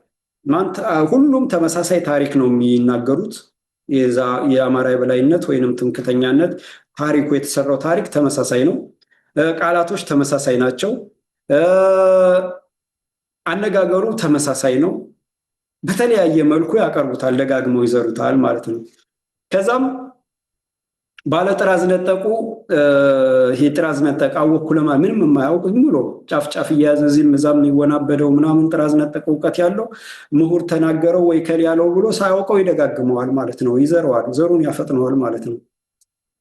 [SPEAKER 1] ሁሉም ተመሳሳይ ታሪክ ነው የሚናገሩት። የአማራ የበላይነት ወይንም ትምክተኛነት ታሪኩ የተሰራው ታሪክ ተመሳሳይ ነው። ቃላቶች ተመሳሳይ ናቸው። አነጋገሩ ተመሳሳይ ነው። በተለያየ መልኩ ያቀርቡታል፣ ደጋግመው ይዘሩታል ማለት ነው። ከዛም ባለጥራዝ ነጠቁ ይሄ ጥራዝ ነጠቅ አወኩ ለማ ምንም የማያውቅ ዝም ብሎ ጫፍ እየያዘ እዚህም እዛም የሚወናበደው ምናምን ጥራዝ ነጠቅ እውቀት ያለው ምሁር ተናገረው ወይ ከል ያለው ብሎ ሳያውቀው ይደጋግመዋል ማለት ነው። ይዘረዋል፣ ዘሩን ያፈጥነዋል ማለት ነው፣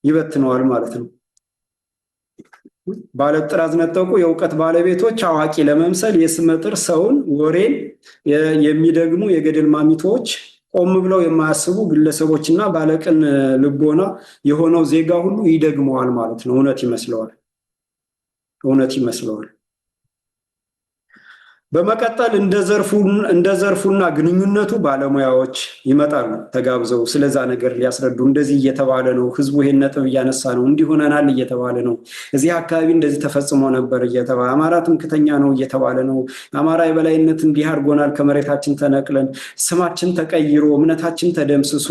[SPEAKER 1] ይበትነዋል ማለት ነው። ባለጥራዝ ነጠቁ የእውቀት ባለቤቶች አዋቂ ለመምሰል የስመጥር ሰውን ወሬን የሚደግሙ የገደል ማሚቶች፣ ቆም ብለው የማያስቡ ግለሰቦችና ባለቅን ልቦና የሆነው ዜጋ ሁሉ ይደግመዋል ማለት ነው። እውነት ይመስለዋል። በመቀጠል እንደ ዘርፉና ግንኙነቱ ባለሙያዎች ይመጣሉ ተጋብዘው ስለዛ ነገር ሊያስረዱ። እንደዚህ እየተባለ ነው፣ ህዝቡ ይሄን ነጥብ እያነሳ ነው፣ እንዲሆነናል እየተባለ ነው፣ እዚህ አካባቢ እንደዚህ ተፈጽሞ ነበር እየተባለ፣ አማራ ትምክተኛ ነው እየተባለ ነው፣ አማራ የበላይነት እንዲህ አድርጎናል፣ ከመሬታችን ተነቅለን፣ ስማችን ተቀይሮ፣ እምነታችን ተደምስሶ፣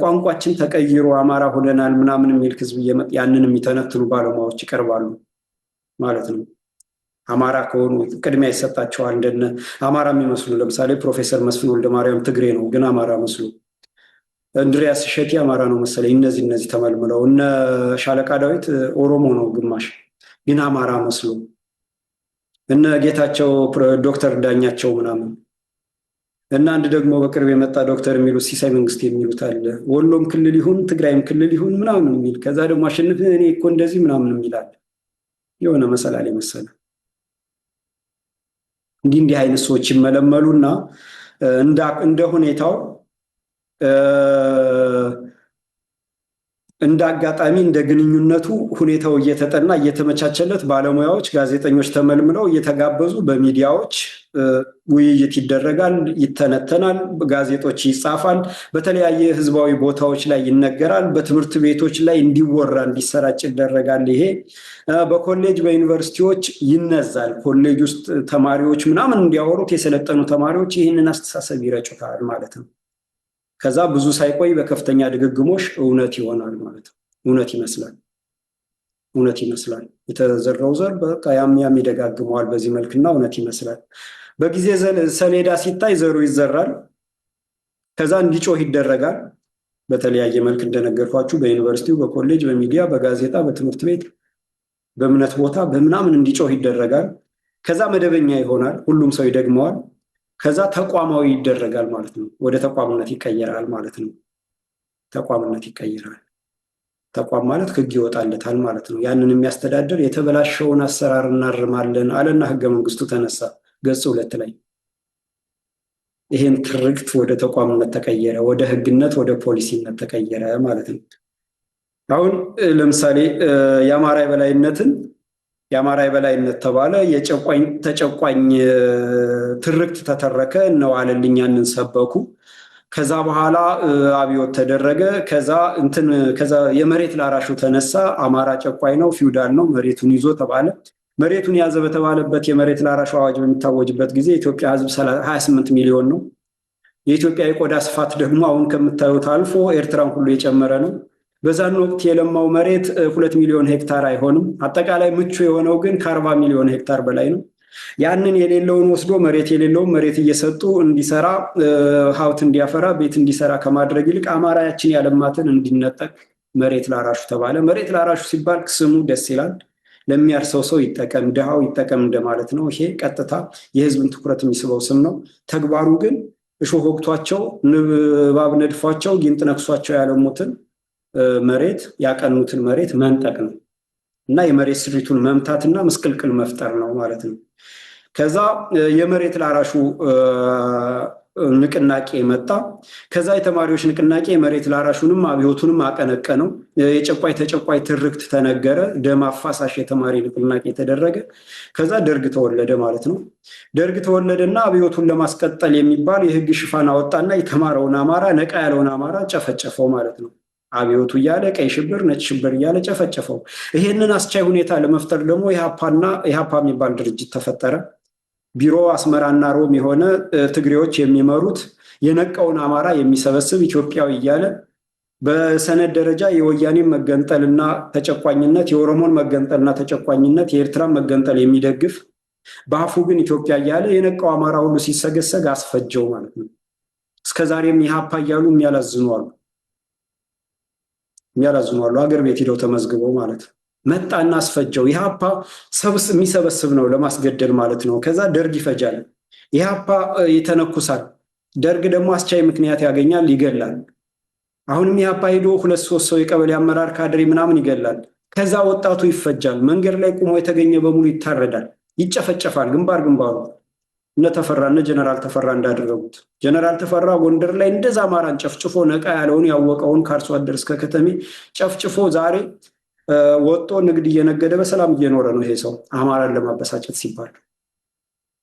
[SPEAKER 1] ቋንቋችን ተቀይሮ አማራ ሆነናል ምናምን የሚል ህዝብ ያንን የሚተነትኑ ባለሙያዎች ይቀርባሉ ማለት ነው። አማራ ከሆኑ ቅድሚያ ይሰጣቸዋል። እንደነ አማራ የሚመስሉ ለምሳሌ ፕሮፌሰር መስፍን ወልደማርያም ትግሬ ነው ግን አማራ መስሉ፣ እንድሪያስ እሸቴ አማራ ነው መሰለኝ። እነዚህ ተመልምለው፣ እነ ሻለቃ ዳዊት ኦሮሞ ነው ግማሽ ግን አማራ መስሉ፣ እነ ጌታቸው ዶክተር ዳኛቸው ምናምን እና አንድ ደግሞ በቅርብ የመጣ ዶክተር የሚሉት ሲሳይ መንግስት የሚሉት አለ። ወሎም ክልል ይሁን ትግራይም ክልል ይሁን ምናምን የሚል ከዛ ደግሞ አሸንፍ እኔ እኮ እንደዚህ ምናምን የሚል አለ። የሆነ መሰላል የመሰለ እንዲህ አይነት ሰዎች ይመለመሉና እንደ ሁኔታው እንደ አጋጣሚ እንደ ግንኙነቱ ሁኔታው እየተጠና እየተመቻቸለት ባለሙያዎች፣ ጋዜጠኞች ተመልምለው እየተጋበዙ በሚዲያዎች ውይይት ይደረጋል፣ ይተነተናል፣ ጋዜጦች ይጻፋል፣ በተለያየ ህዝባዊ ቦታዎች ላይ ይነገራል፣ በትምህርት ቤቶች ላይ እንዲወራ እንዲሰራጭ ይደረጋል። ይሄ በኮሌጅ በዩኒቨርሲቲዎች ይነዛል። ኮሌጅ ውስጥ ተማሪዎች ምናምን እንዲያወሩት የሰለጠኑ ተማሪዎች ይህንን አስተሳሰብ ይረጩታል ማለት ነው። ከዛ ብዙ ሳይቆይ በከፍተኛ ድግግሞሽ እውነት ይሆናል ማለት ነው። እውነት ይመስላል። የተዘራው ዘር በቃ ያም ይደጋግመዋል በዚህ መልክና እውነት ይመስላል። በጊዜ ሰሌዳ ሲታይ ዘሩ ይዘራል። ከዛ እንዲጮህ ይደረጋል። በተለያየ መልክ እንደነገርኳችሁ በዩኒቨርሲቲው፣ በኮሌጅ፣ በሚዲያ፣ በጋዜጣ፣ በትምህርት ቤት፣ በእምነት ቦታ በምናምን እንዲጮህ ይደረጋል። ከዛ መደበኛ ይሆናል። ሁሉም ሰው ይደግመዋል። ከዛ ተቋማዊ ይደረጋል ማለት ነው። ወደ ተቋምነት ይቀየራል ማለት ነው። ተቋም ማለት ህግ ይወጣለታል ማለት ነው። ያንን የሚያስተዳድር የተበላሸውን አሰራር እናርማለን አለና ህገ መንግስቱ ተነሳ ገጽ 2 ላይ። ይሄን ትርክት ወደ ተቋምነት ተቀየረ፣ ወደ ህግነት፣ ወደ ፖሊሲነት ተቀየረ ማለት ነው። አሁን ለምሳሌ የአማራ የበላይነት ተባለ፣ የጨቋኝ ተጨቋኝ ትርክት ተተረከ፣ እነዋለልኝ ያንን ሰበኩ። ከዛ በኋላ አብዮት ተደረገ። ከዛ የመሬት ላራሹ ተነሳ። አማራ ጨቋኝ ነው፣ ፊውዳል ነው፣ መሬቱን ይዞ ተባለ። መሬቱን ያዘ በተባለበት የመሬት ላራሹ አዋጅ በሚታወጅበት ጊዜ የኢትዮጵያ ሕዝብ 28 ሚሊዮን ነው። የኢትዮጵያ የቆዳ ስፋት ደግሞ አሁን ከምታዩት አልፎ ኤርትራን ሁሉ የጨመረ ነው። በዛን ወቅት የለማው መሬት 2 ሚሊዮን ሄክታር አይሆንም። አጠቃላይ ምቹ የሆነው ግን ከ40 ሚሊዮን ሄክታር በላይ ነው። ያንን የሌለውን ወስዶ መሬት የሌለውን መሬት እየሰጡ እንዲሰራ፣ ሀብት እንዲያፈራ፣ ቤት እንዲሰራ ከማድረግ ይልቅ አማራ ያችን ያለማትን እንዲነጠቅ መሬት ላራሹ ተባለ። መሬት ላራሹ ሲባል ስሙ ደስ ይላል። ለሚያርሰው ሰው ይጠቀም፣ ድሃው ይጠቀም እንደማለት ነው። ይሄ ቀጥታ የህዝብን ትኩረት የሚስበው ስም ነው። ተግባሩ ግን እሾህ ወቅቷቸው፣ እባብ ነድፏቸው፣ ጊንጥ ነክሷቸው ያለሙትን መሬት ያቀኑትን መሬት መንጠቅ ነው እና የመሬት ስሪቱን መምታትና ምስቅልቅል መፍጠር ነው ማለት ነው። ከዛ የመሬት ላራሹ ንቅናቄ መጣ። ከዛ የተማሪዎች ንቅናቄ መሬት ላራሹንም አብዮቱንም አቀነቀነው። የጨቋይ ተጨቋይ ትርክት ተነገረ። ደም አፋሳሽ የተማሪ ንቅናቄ ተደረገ። ከዛ ደርግ ተወለደ ማለት ነው። ደርግ ተወለደና አብዮቱን ለማስቀጠል የሚባል የህግ ሽፋን አወጣና የተማረውን አማራ፣ ነቃ ያለውን አማራ ጨፈጨፈው ማለት ነው። አብዮቱ እያለ ቀይ ሽብር፣ ነጭ ሽብር እያለ ጨፈጨፈው። ይሄንን አስቻይ ሁኔታ ለመፍጠር ደግሞ ኢሃፓ የሚባል ድርጅት ተፈጠረ። ቢሮ አስመራና ሮም የሆነ ትግሬዎች የሚመሩት የነቃውን አማራ የሚሰበስብ ኢትዮጵያዊ እያለ በሰነድ ደረጃ የወያኔን መገንጠልና ተጨቋኝነት፣ የኦሮሞን መገንጠልና ተጨቋኝነት፣ የኤርትራን መገንጠል የሚደግፍ በአፉ ግን ኢትዮጵያ እያለ የነቃው አማራ ሁሉ ሲሰገሰግ አስፈጀው ማለት ነው። እስከዛሬም ኢሃፓ እያሉ የሚያላዝኑ አሉ። ሀገር ቤት ሂደው ተመዝግበው ማለት ነው። መጣና አስፈጀው። ኢሃፓ የሚሰበስብ ነው ለማስገደል ማለት ነው። ከዛ ደርግ ይፈጃል፣ ኢሃፓ ይተነኩሳል። ደርግ ደግሞ አስቻይ ምክንያት ያገኛል፣ ይገላል። አሁንም ኢሃፓ ሄዶ 2-3 ሰው የቀበሌ አመራር ካድሬ ምናምን ይገላል። ከዛ ወጣቱ ይፈጃል። መንገድ ላይ ቁሞ የተገኘ በሙሉ ይታረዳል፣ ይጨፈጨፋል። ግንባሩ እነ ጀነራል ተፈራ እንዳደረጉት። ጀነራል ተፈራ ጎንደር ላይ እንደዛ አማራን ጨፍጭፎ ነቃ ያለውን ያወቀውን ከአርሶ አደር እስከ ከተሜ ጨፍጭፎ ዛሬ ወጦ ንግድ እየነገደ በሰላም እየኖረ ነው። ይሄ ሰው አማራን ለማበሳጨት ሲባል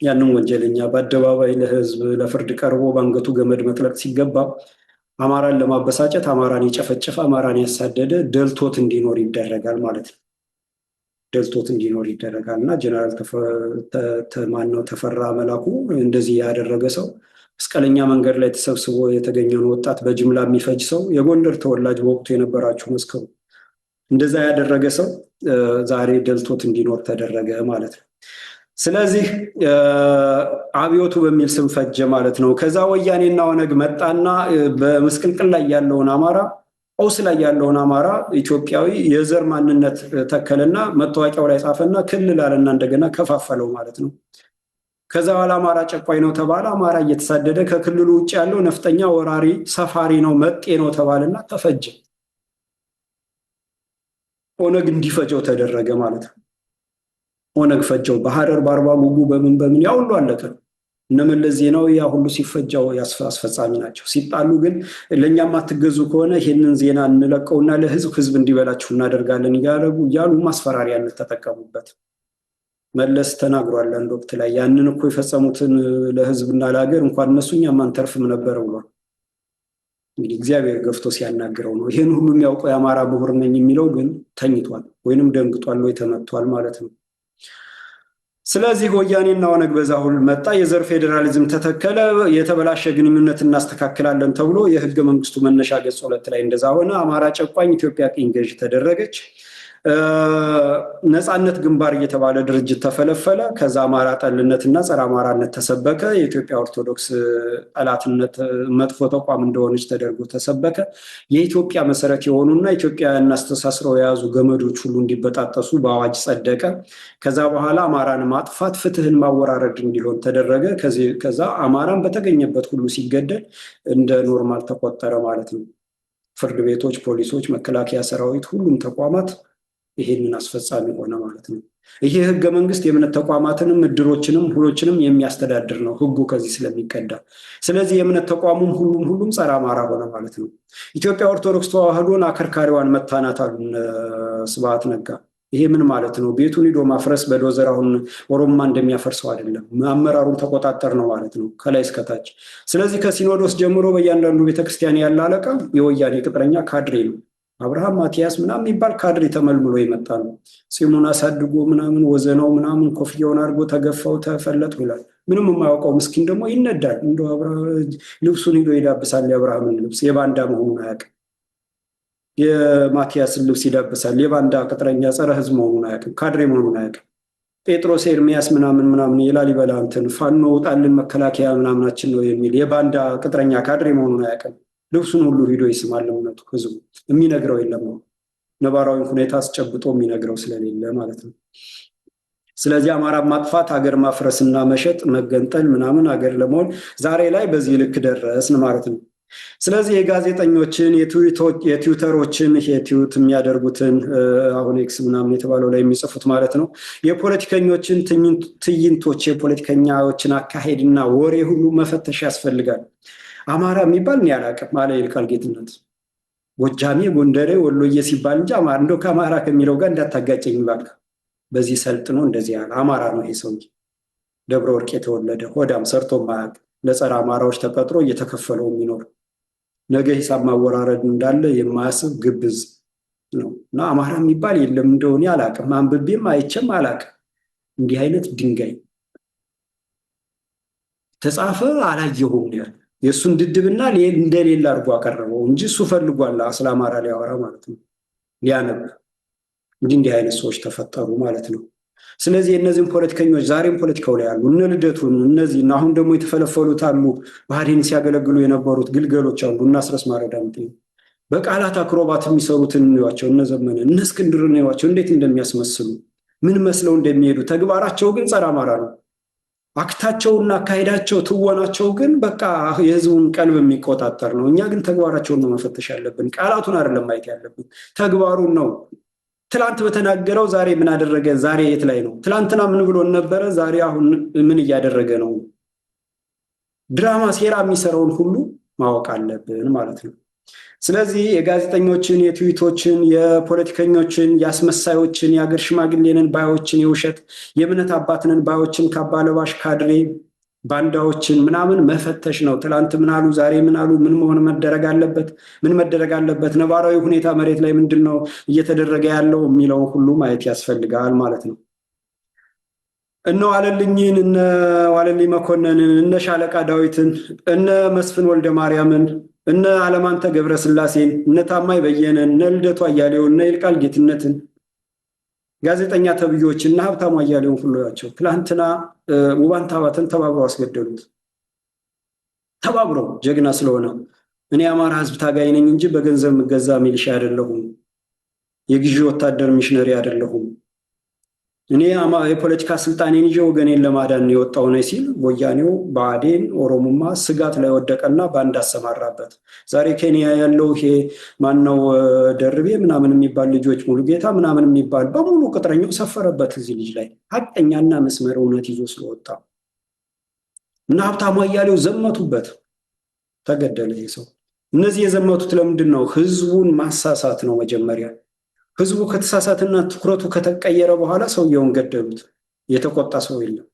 [SPEAKER 1] ያንን ወንጀለኛ በአደባባይ ለህዝብ ለፍርድ ቀርቦ በአንገቱ ገመድ መጥለቅ ሲገባ አማራን ለማበሳጨት አማራን የጨፈጨፈ አማራን ያሳደደ ደልቶት እንዲኖር ይደረጋል ማለት ነው። ደልቶት እንዲኖር ይደረጋል እና ጀነራል ተፈራ መላኩ እንደዚህ ያደረገ ሰው መስቀለኛ መንገድ ላይ ተሰብስቦ የተገኘውን ወጣት በጅምላ የሚፈጅ ሰው የጎንደር ተወላጅ በወቅቱ የነበራችሁ መስከሩ እንደዛ ያደረገ ሰው ዛሬ ደልቶት እንዲኖር ተደረገ ማለት ነው። ስለዚህ አብዮቱ በሚል ስም ፈጀ ማለት ነው። ከዛ ወያኔና ኦነግ መጣና በመስቅልቅል ላይ ያለውን አማራ ቀውስ ላይ ያለውን አማራ ኢትዮጵያዊ የዘር ማንነት ተከለና መታወቂያው ላይ ጻፈና ክልል አለና እንደገና ከፋፈለው ማለት ነው። ከዛ በኋላ አማራ ጨቋኝ ነው ተባለ። አማራ እየተሳደደ ከክልሉ ውጭ ያለው ነፍጠኛ፣ ወራሪ፣ ሰፋሪ ነው፣ መጤ ነው ተባለና ተፈጀ። ኦነግ እንዲፈጀው ተደረገ ማለት ነው። ኦነግ ፈጀው። በሐረር በአርባ ጉጉ በምን ያ ሁሉ አለቀ። እነ መለስ ዜናዊ ያ ሁሉ ሲፈጃው አስፈጻሚ ናቸው። ሲጣሉ ግን ለእኛም አትገዙ ከሆነ ይህንን ዜና እንለቀውና ህዝብ እንዲበላችሁ እናደርጋለን እያሉ ማስፈራሪያነት ተጠቀሙበት። መለስ ተናግሯል አንድ ወቅት ላይ ያንን እኮ የፈጸሙትን ለህዝብና ለሀገር እንኳን እነሱ እኛም አንተርፍም ነበር ብሏል። እንግዲህ እግዚአብሔር ገፍቶ ሲያናግረው ነው። ይህን ሁሉ የሚያውቀው የአማራ ምሁር ነኝ የሚለው ግን ተኝቷል ወይንም ደንግጧል ወይ ተመቷል ማለት ነው። ስለዚህ ወያኔና ኦነግ በዛ ሁሉ መጣ። የዘር ፌዴራሊዝም ተተከለ። የተበላሸ ግንኙነት እናስተካክላለን ተብሎ የህገ መንግስቱ መነሻ ገጽ 2 ላይ እንደዛ ሆነ። አማራ ጨቋኝ፣ ኢትዮጵያ ቅኝ ገዥ ተደረገች። ነፃነት ግንባር እየተባለ ድርጅት ተፈለፈለ። ከዛ አማራ ጠልነትና ጸረ አማራነት ተሰበከ። የኢትዮጵያ ኦርቶዶክስ ጠላትነት መጥፎ ተቋም እንደሆነች ተደርጎ ተሰበከ። የኢትዮጵያ መሰረት የሆኑና ኢትዮጵያውያን አስተሳስረው የያዙ ገመዶች ሁሉ እንዲበጣጠሱ በአዋጅ ጸደቀ። ከዛ በኋላ አማራን ማጥፋት ፍትህን ማወራረድ እንዲሆን ተደረገ። ከዛ አማራን በተገኘበት ሁሉ ሲገደል እንደ ኖርማል ተቆጠረ ማለት ነው። ፍርድ ቤቶች፣ ፖሊሶች፣ መከላከያ ሰራዊት፣ ሁሉም ተቋማት ይሄንን አስፈጻሚ ሆነ ማለት ነው። ይሄ ህገ መንግስት የእምነት ተቋማትንም እድሮችንም ሁሎችንም የሚያስተዳድር ነው ህጉ ከዚህ ስለሚቀዳ። ስለዚህ የእምነት ተቋሙም ሁሉም ጸረ አማራ ሆነ ማለት ነው። ኢትዮጵያ ኦርቶዶክስ ተዋህዶን አከርካሪዋን መታናት አሉ ስብሐት ነጋ። ይሄ ምን ማለት ነው? ቤቱን ሂዶ ማፍረስ በዶዘር አሁን ኦሮማ እንደሚያፈርሰው አይደለም። አመራሩን ተቆጣጠር ነው ማለት ነው ከላይ እስከታች። ስለዚህ ከሲኖዶስ ጀምሮ በእያንዳንዱ ቤተክርስቲያን ያለ አለቃ የወያኔ ቅጥረኛ ካድሬ ነው። አብርሃም ማቲያስ ምናምን የሚባል ካድሬ ተመልምሎ ይመጣ ነው። ፂሙን አሳድጎ ምናምን ወዘናው ምናምን ኮፍያውን አድርጎ ተገፋው ተፈለጥ ይላል። ምንም የማያውቀው ምስኪን ደግሞ ይነዳል። እንደ ልብሱን ሂዶ ይዳብሳል። የአብርሃምን ልብስ የባንዳ መሆኑን አያውቅም። የማቲያስን ልብስ ይዳብሳል። የባንዳ ቅጥረኛ ጸረ ህዝብ መሆኑን አያውቅም። ካድሬ መሆኑን አያውቅም። ጴጥሮስ ኤርሚያስ ምናምን የላሊበላ እንትን ፋኖ ውጣልን መከላከያ ምናምናችን ነው የሚል የባንዳ ቅጥረኛ ካድሬ መሆኑን አያውቅም። ልብሱን ሁሉ ሂዶ ይስማል። እውነቱ ህዝቡ የሚነግረው የለም። ነባራዊ ሁኔታ አስጨብጦ የሚነግረው ስለሌለ ማለት ነው። ስለዚህ አማራ ማጥፋት፣ ሀገር ማፍረስና መሸጥ፣ መገንጠል ምናምን ሀገር ለመሆን ዛሬ ላይ በዚህ ልክ ደረስን ማለት ነው። ስለዚህ የጋዜጠኞችን የትዊተሮችን የትዊት የሚያደርጉትን አሁን ኤክስ ምናምን የተባለው ላይ የሚጽፉት ማለት ነው የፖለቲከኞችን ትዕይንቶች የፖለቲከኛዎችን አካሄድና ወሬ ሁሉ መፈተሽ ያስፈልጋል። አማራ የሚባል እኔ አላውቅም አለ ይልቃል ጌትነት። ጎጃሜ፣ ጎንደሬ፣ ወሎዬ ሲባል እንጂ አማራ እንደው ከአማራ ከሚለው ጋር እንዳታጋጨኝ እባክህ። በዚህ ሰልጥኖ እንደዚህ ያለ አማራ ነው ይሄ ሰውዬ። ደብረ ወርቅ የተወለደ ሆዳም ሰርቶ ማያውቅ ለጸረ አማራዎች ተቀጥሮ እየተከፈለው የሚኖር ነገ ሂሳብ ማወራረድ እንዳለ የማያስብ ግብዝ ነው እና አማራ የሚባል የለም እንደሆነ አላውቅም። አንብቤም አይቼም አላውቅም። እንዲህ አይነት ድንጋይ ተጻፈ አላየሁም ያለ የእሱን ድድብና እንደሌላ አድርጎ አቀረበው እንጂ እሱ ፈልጓል ስለ አማራ ሊያወራ ማለት ነው ሊያነብ። እንዲህ አይነት ሰዎች ተፈጠሩ ማለት ነው። ስለዚህ እነዚህም ፖለቲከኞች ዛሬም ፖለቲካው ላይ ያሉ እነ ልደቱን እነዚህ አሁን ደግሞ የተፈለፈሉት አሉ። ባህሪን ሲያገለግሉ የነበሩት ግልገሎች አሉ። እና አስረስ ማረዳምጤ በቃላት አክሮባት የሚሰሩትን እንዋቸው። እነ ዘመነ እነ እስክንድር እንዋቸው እንዴት እንደሚያስመስሉ ምን መስለው እንደሚሄዱ። ተግባራቸው ግን ጸረ አማራ ነው። አክታቸውና አካሄዳቸው ትወናቸው ግን በቃ የህዝቡን ቀልብ የሚቆጣጠር ነው። እኛ ግን ተግባራቸውን ነው መፈተሽ ያለብን። ቃላቱን አይደለም ማየት ያለብን፣ ተግባሩን ነው። ትላንት በተናገረው ዛሬ ምን አደረገ? ዛሬ የት ላይ ነው? ትላንትና ምን ብሎ ነበረ? ዛሬ አሁን ምን እያደረገ ነው? ድራማ ሴራ የሚሰራውን ሁሉ ማወቅ አለብን ማለት ነው። ስለዚህ የጋዜጠኞችን፣ የትዊቶችን፣ የፖለቲከኞችን፣ የአስመሳዮችን፣ የአገር ሽማግሌንን ባዮችን፣ የውሸት የእምነት አባትንን ባዮችን፣ ካባለባሽ ካድሬ ባንዳዎችን ምናምን መፈተሽ ነው። ትላንት ምን አሉ? ዛሬ ምን አሉ? ምን መሆን መደረግ አለበት? ምን መደረግ አለበት? ነባራዊ ሁኔታ መሬት ላይ ምንድን ነው እየተደረገ ያለው የሚለው ሁሉ ማየት ያስፈልጋል ማለት ነው። እነ ዋለልኝን፣ እነ ዋለልኝ መኮንንን፣ እነ ሻለቃ ዳዊትን፣ እነ መስፍን ወልደ ማርያምን፣ እነ አለማንተ ገብረስላሴን፣ እነ ታማኝ በየነን፣ እነ ልደቱ አያሌውን፣ እነ ይልቃል ጌትነትን ጋዜጠኛ ተብዮች እና ሀብታሙ አያሌውን ሁሉ ያቸው ትላንትና ውባንታ ባተን ተባብረው አስገደሉት። ተባብረው ጀግና ስለሆነ እኔ አማራ ህዝብ ታጋይ ነኝ እንጂ በገንዘብ ምገዛ ሚሊሻ አይደለሁም፣ የግዢ ወታደር ሚሽነሪ አይደለሁም፣ እኔ የፖለቲካ ስልጣኔን ይዤ ወገኔን ለማዳን የወጣው ነኝ ሲል ወያኔው ብአዴን ኦሮሞማ ስጋት ላይ ወደቀና ባንድ አሰማራበት። ዛሬ ኬንያ ያለው ይሄ ማነው ደርቤ ምናምን የሚባል ልጆች ሙሉጌታ ምናምን የሚባል በሙሉ ቅጥረኛው ሰፈረበት እዚህ ልጅ ላይ ሀቀኛና መስመር እውነት ይዞ ስለወጣ እና ሀብታሙ አያሌው ዘመቱበት፣ ተገደለ ይሄ ሰው። እነዚህ የዘመቱት ለምንድን ነው? ህዝቡን ማሳሳት ነው መጀመሪያ። ህዝቡ ከተሳሳትና ትኩረቱ ከተቀየረ በኋላ ሰውየውን ገደሉት። የተቆጣ ሰው የለም፣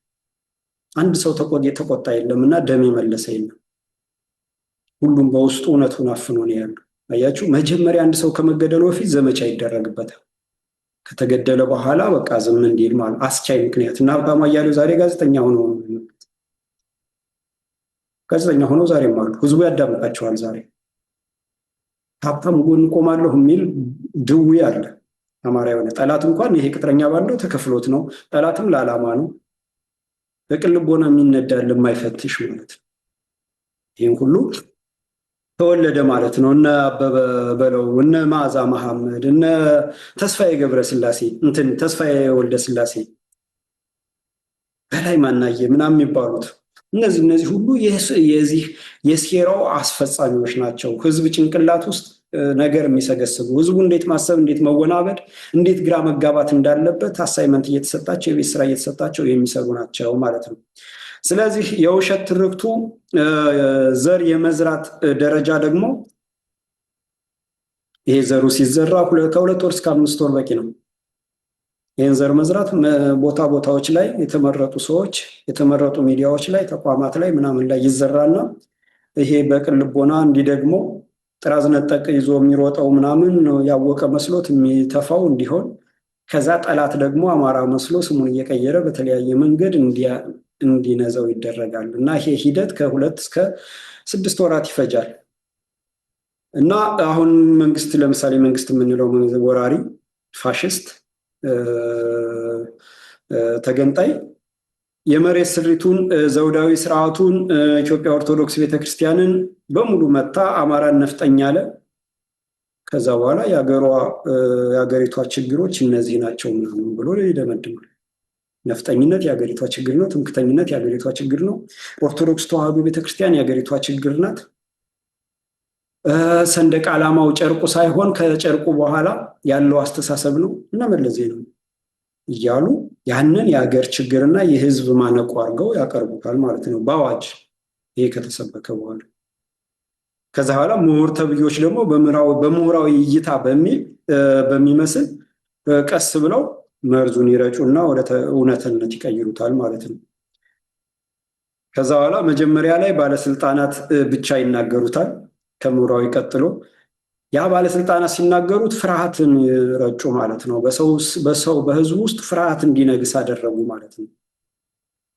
[SPEAKER 1] አንድ ሰው የተቆጣ የለም እና ደም የመለሰ የለም። ሁሉም በውስጡ እውነቱን አፍኖ ነው ያለው። አያችሁ፣ መጀመሪያ አንድ ሰው ከመገደሉ በፊት ዘመቻ ይደረግበታል። ከተገደለ በኋላ በቃ ዝም እንዲል ማለት አስቻይ ምክንያት እና ሀብታሙ አያሌው ዛሬ ጋዜጠኛ ሆኖ ዛሬም አሉ። ህዝቡ ያዳምጣቸዋል። ዛሬ ሀብታም ጎን ቆማለሁ የሚል ድዊ አለ። አማራ የሆነ ጠላት እንኳን ይሄ ቅጥረኛ ባለው ተከፍሎት ነው። ጠላትም ለዓላማ ነው። በቅን ልቦና የሚነዳል የማይፈትሽ ማለት ነው። ይህን ሁሉ ተወለደ ማለት ነው። እነ አበበ በለው፣ እነ መዓዛ መሐመድ፣ እነ ተስፋዬ ገብረስላሴ ተስፋዬ ወልደ ስላሴ፣ በላይ ማናየ ምናምን የሚባሉት እነዚህ ሁሉ የዚህ የሴራው አስፈጻሚዎች ናቸው። ህዝብ ጭንቅላት ውስጥ ነገር የሚሰገስቡ ህዝቡ እንዴት ማሰብ፣ እንዴት መወናበድ፣ እንዴት ግራ መጋባት እንዳለበት አሳይመንት እየተሰጣቸው የቤት ስራ እየተሰጣቸው የሚሰሩ ናቸው ማለት ነው። ስለዚህ የውሸት ትርክቱ ዘር የመዝራት ደረጃ ደግሞ ይሄ ዘሩ ሲዘራ ከ2 ወር እስከ 5 ወር በቂ ነው። ይህን ዘር መዝራት ቦታዎች ላይ የተመረጡ ሰዎች የተመረጡ ሚዲያዎች ላይ ተቋማት ላይ ምናምን ላይ ይዘራና ይሄ በቅን ልቦና እንዲደግሞ ጥራዝ ነጠቅ ይዞ የሚሮጠው ምናምን ያወቀ መስሎት የሚተፋው እንዲሆን ከዛ ጠላት ደግሞ አማራ መስሎ ስሙን እየቀየረ በተለያየ መንገድ እንዲነዛው ይደረጋል እና ይሄ ሂደት ከ2 እስከ 6 ወራት ይፈጃል። እና አሁን መንግስት ለምሳሌ መንግስት የምንለው ወራሪ ፋሽስት ተገንጣይ የመሬት ስሪቱን ዘውዳዊ ስርዓቱን ኢትዮጵያ ኦርቶዶክስ ቤተክርስቲያንን በሙሉ መታ አማራን ነፍጠኛ አለ። ከዛ በኋላ የሀገሪቷ ችግሮች እነዚህ ናቸው ምናምን ብሎ ይደመድማል። ነፍጠኝነት የሀገሪቷ ችግር ነው። ትምክተኝነት የሀገሪቷ ችግር ነው። ኦርቶዶክስ ተዋህዶ ቤተክርስቲያን የሀገሪቷ ችግር ናት። ሰንደቅ ዓላማው ጨርቁ ሳይሆን ከጨርቁ በኋላ ያለው አስተሳሰብ ነው እና መለስ ዜናዊ እያሉ ያንን የሀገር ችግርና የህዝብ ማነቆ አድርገው ያቀርቡታል ማለት ነው በአዋጅ ይሄ ከተሰበከ በኋላ። ከዛ በኋላ ምሁር ተብዮች ደግሞ በምሁራዊ እይታ በሚመስል ቀስ ብለው መርዙን ይረጩና ወደ እውነትነት ይቀይሩታል ማለት ነው። ከዛ በኋላ መጀመሪያ ላይ ባለስልጣናት ብቻ ይናገሩታል ከምሁራዊ ቀጥሎ። ያ ባለስልጣናት ሲናገሩት ፍርሃትን ረጩ ማለት ነው። በህዝቡ ውስጥ ፍርሃት እንዲነግስ አደረጉ ማለት ነው።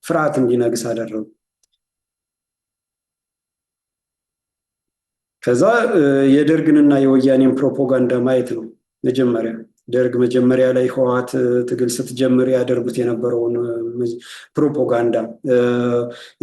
[SPEAKER 1] ፍርሃት እንዲነግስ አደረጉ። ከዛ የደርግንና የወያኔን ፕሮፓጋንዳ ማየት ነው መጀመሪያ። ደርግ መጀመሪያ ላይ ህወሓት ትግል ስትጀምር ያደርጉት የነበረውን ፕሮፓጋንዳ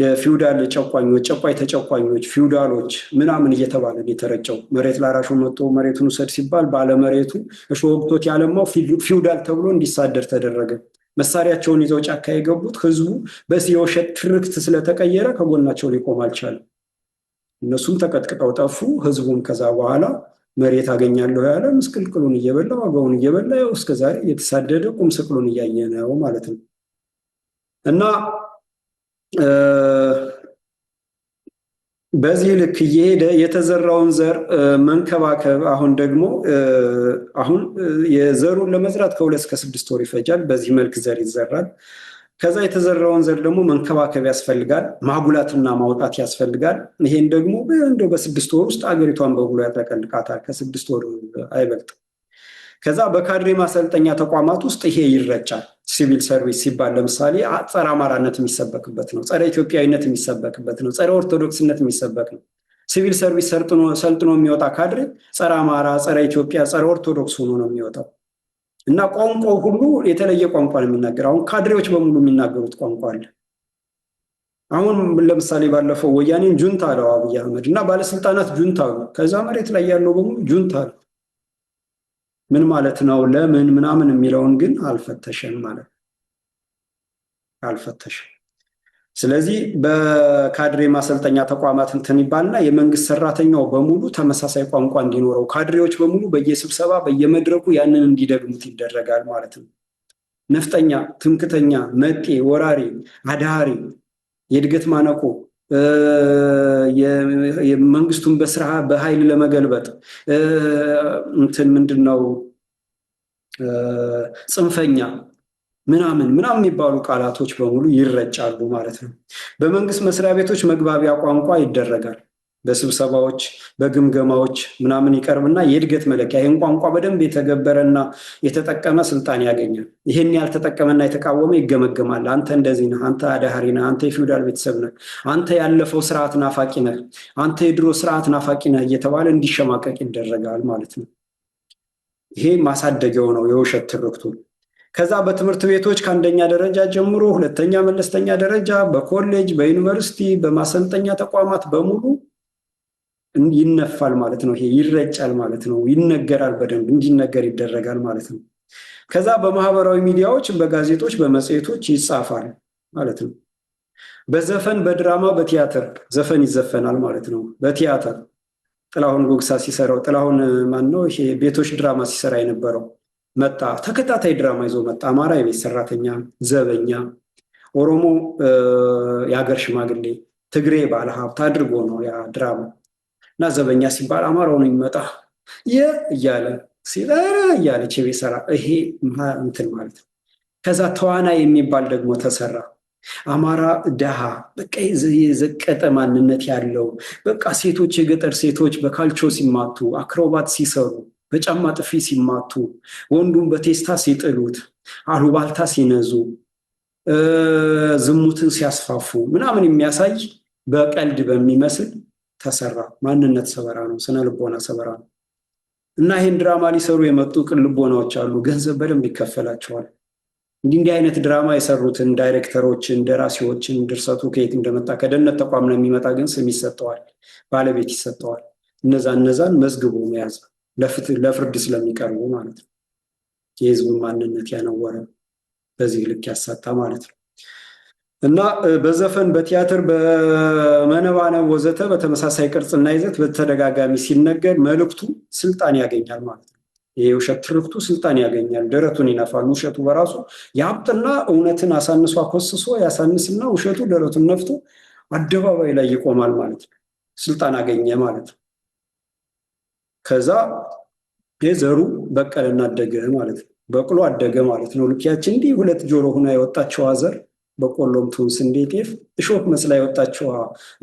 [SPEAKER 1] የፊውዳል ጨቋኞች፣ ጨቋይ ተጨቋኞች፣ ፊውዳሎች ምናምን እየተባለ የተረጨው መሬት ላራሹ መጥቶ መሬቱን ውሰድ ሲባል ባለመሬቱ እሾህ ወግቶት ያለማው ፊውዳል ተብሎ እንዲሳደር ተደረገ። መሳሪያቸውን ይዘው ጫካ የገቡት ህዝቡ በዚህ የውሸት ትርክት ስለተቀየረ ከጎናቸው ሊቆም አልቻለም። እነሱም ተቀጥቅጠው ጠፉ። ህዝቡም ከዛ በኋላ መሬት አገኛለሁ ያለ ምስቅልቅሉን እየበላ ዋጋውን እየበላ እስከዛሬ እየተሳደደ ቁም ስቅሉን እያየ ነው ማለት ነው። እና በዚህ ልክ እየሄደ የተዘራውን ዘር መንከባከብ አሁን የዘሩን ለመዝራት ከ2 እስከ 6 ወር ይፈጃል። በዚህ መልክ ዘር ይዘራል። ከዛ የተዘራውን ዘር ደግሞ መንከባከብ ያስፈልጋል፣ ማጉላትና ማውጣት ያስፈልጋል። ይሄን ደግሞ እንደው በ6 ወር ውስጥ አገሪቷን በሙሉ ያጠቀልቃታል። ከ6 ወር አይበልጥም። ከዛ በካድሬ ማሰልጠኛ ተቋማት ውስጥ ይሄ ይረጫል። ሲቪል ሰርቪስ ሲባል ለምሳሌ ጸረ አማራነት የሚሰበክበት ነው፣ ጸረ ኢትዮጵያዊነት የሚሰበክበት ነው፣ ጸረ ኦርቶዶክስነት የሚሰበክ ነው። ሲቪል ሰርቪስ ሰልጥኖ የሚወጣ ካድሬ ጸረ አማራ፣ ጸረ ኢትዮጵያ፣ ጸረ ኦርቶዶክስ ሆኖ ነው የሚወጣው። እና ቋንቋው ሁሉ የተለየ ቋንቋ ነው የሚናገረው። አሁን ካድሬዎች በሙሉ የሚናገሩት ቋንቋ አለ። አሁን ለምሳሌ ባለፈው ወያኔን ጁንታ አለው አብይ አህመድ እና ባለስልጣናት ጁንታ አሉ። ከዛ መሬት ላይ ያለው በሙሉ ጁንታ አለ። ምን ማለት ነው ለምን ምናምን የሚለውን ግን አልፈተሸም ማለት አልፈተሸም። ስለዚህ በካድሬ ማሰልጠኛ ተቋማት እንትን ይባልና የመንግስት ሰራተኛው በሙሉ ተመሳሳይ ቋንቋ እንዲኖረው ካድሬዎች በሙሉ በየስብሰባ በየመድረኩ ያንን እንዲደግሙት ይደረጋል ማለት ነው። ነፍጠኛ፣ ትምክተኛ፣ መጤ፣ ወራሪ፣ አድሃሪ፣ የእድገት ማነቆ የመንግስቱን በኃይል ለመገልበጥ እንትን ምንድነው ጽንፈኛ ምናምን የሚባሉ ቃላቶች በሙሉ ይረጫሉ ማለት ነው። በመንግስት መስሪያ ቤቶች መግባቢያ ቋንቋ ይደረጋል። በስብሰባዎች በግምገማዎች ምናምን ይቀርብና የእድገት መለኪያ ይህን ቋንቋ በደንብ የተገበረና የተጠቀመ ስልጣን ያገኛል። ይህን ያልተጠቀመና የተቃወመ ይገመገማል። አንተ እንደዚህ ነህ፣ አንተ አዳሃሪ ነህ፣ አንተ የፊውዳል ቤተሰብ ነህ፣ አንተ ያለፈው ስርዓት ናፋቂ ነህ፣ አንተ የድሮ ስርዓት ናፋቂ ነህ እየተባለ እንዲሸማቀቅ ይደረጋል ማለት ነው። ይሄ ማሳደጊያው ነው የውሸት ትርክቱ። ከዛ በትምህርት ቤቶች ከአንደኛ ደረጃ ጀምሮ ሁለተኛ መለስተኛ ደረጃ በኮሌጅ በዩኒቨርሲቲ በማሰልጠኛ ተቋማት በሙሉ ይነፋል ማለት ነው። ይሄ ይረጫል ማለት ነው። ይነገራል፣ በደንብ እንዲነገር ይደረጋል ማለት ነው። ከዛ በማህበራዊ ሚዲያዎች በጋዜጦች በመጽሔቶች ይጻፋል ማለት ነው። በዘፈን በድራማ በቲያትር ዘፈን ይዘፈናል ማለት ነው። በቲያትር ጥላሁን ጉግሳ ሲሰራው ጥላሁን ማን ነው ይሄ ቤቶች ድራማ ሲሰራ የነበረው መጣ። ተከታታይ ድራማ ይዞ መጣ። አማራ የቤት ሰራተኛ፣ ዘበኛ፣ ኦሮሞ የሀገር ሽማግሌ፣ ትግሬ ባለሀብት አድርጎ ነው ያ ድራማ። እና ዘበኛ ሲባል አማራው ነው የሚመጣ እያለ ሲል እያለች የቤት ሰራ ይሄ እንትን ማለት ነው። ከዛ ተዋናይ የሚባል ደግሞ ተሰራ። አማራ ደሃ በቃ የዘቀጠ ማንነት ያለው በቃ ሴቶች የገጠር ሴቶች በካልቾ ሲማቱ፣ አክሮባት ሲሰሩ፣ በጫማ ጥፊ ሲማቱ፣ ወንዱን በቴስታ ሲጥሉት፣ አሉባልታ ሲነዙ፣ ዝሙትን ሲያስፋፉ ምናምን የሚያሳይ በቀልድ በሚመስል ተሰራ። ማንነት ሰበራ ነው፣ ስነ ልቦና ሰበራ ነው። እና ይህን ድራማ ሊሰሩ የመጡ ቅን ልቦናዎች አሉ። ገንዘብ በደንብ ይከፈላቸዋል። እንዲህ አይነት ድራማ የሰሩትን ዳይሬክተሮችን፣ ደራሲዎችን ድርሰቱ ከየት እንደመጣ ከደህንነት ተቋም ነው የሚመጣ፣ ግን ስም ይሰጠዋል፣ ባለቤት ይሰጠዋል። እነዛን መዝግቦ መያዝ ለፍርድ ስለሚቀርቡ ማለት ነው። የህዝቡን ማንነት ያነወረ በዚህ ልክ ያሳጣ ማለት ነው። እና በዘፈን በቲያትር በመነባነብ ወዘተ በተመሳሳይ ቅርጽና ይዘት በተደጋጋሚ ሲነገር መልእክቱ ስልጣን ያገኛል ማለት ነው። ይሄ ውሸት ትርክቱ ስልጣን ያገኛል፣ ደረቱን ይነፋል። ውሸቱ በራሱ ያብጥና እውነትን አሳንሶ አኮስሶ ያሳንስና ውሸቱ ደረቱን ነፍቶ አደባባይ ላይ ይቆማል ማለት ነው። ስልጣን አገኘ ማለት ነው። ከዛ የዘሩ በቀለና አደገ ማለት ነው። በቅሎ አደገ ማለት ነው። ልኪያችን እንዲህ ሁለት ጆሮ ሆና የወጣችዋ ዘር በቆሎም ትሁን ስንዴ ጤፍ፣ እሾህ መስላ የወጣችዋ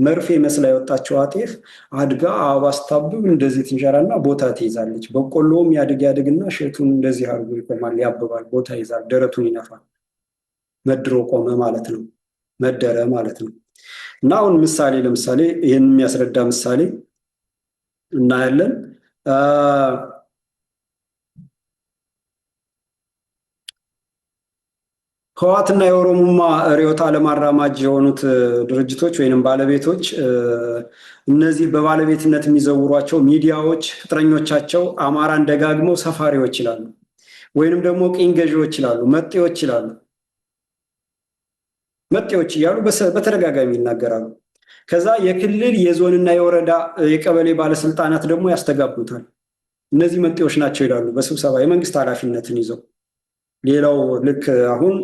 [SPEAKER 1] መርፌ መስላ የወጣችዋ ጤፍ አድጋ አበባ ስታብብ እንደዚህ ትንሸራና ቦታ ትይዛለች። በቆሎም ያድግና እሸቱን እንደዚህ አድርጎ ይቆማል፣ ያብባል፣ ቦታ ይዛል፣ ደረቱን ይነፋል። መድሮ ቆመ ማለት ነው። መደረ ማለት ነው። እና አሁን ለምሳሌ ይህን የሚያስረዳ ምሳሌ እናያለን። ህወሓትና የኦሮሞማ ርዕዮተ ዓለም አራማጅ የሆኑት ድርጅቶች ወይንም ባለቤቶች እነዚህ በባለቤትነት የሚዘውሯቸው ሚዲያዎች ቅጥረኞቻቸው አማራን ደጋግመው ሰፋሪዎች ይላሉ፣ ወይንም ደግሞ ቅኝ ገዢዎች ይላሉ፣ መጤዎች ይላሉ። መጤዎች እያሉ በተደጋጋሚ ይናገራሉ። ከዛ የክልል የዞንና የወረዳ የቀበሌ ባለስልጣናት ደግሞ ያስተጋቡታል። እነዚህ መጤዎች ናቸው ይላሉ በስብሰባ የመንግስት ኃላፊነትን ይዘው። ሌላው ልክ አሁን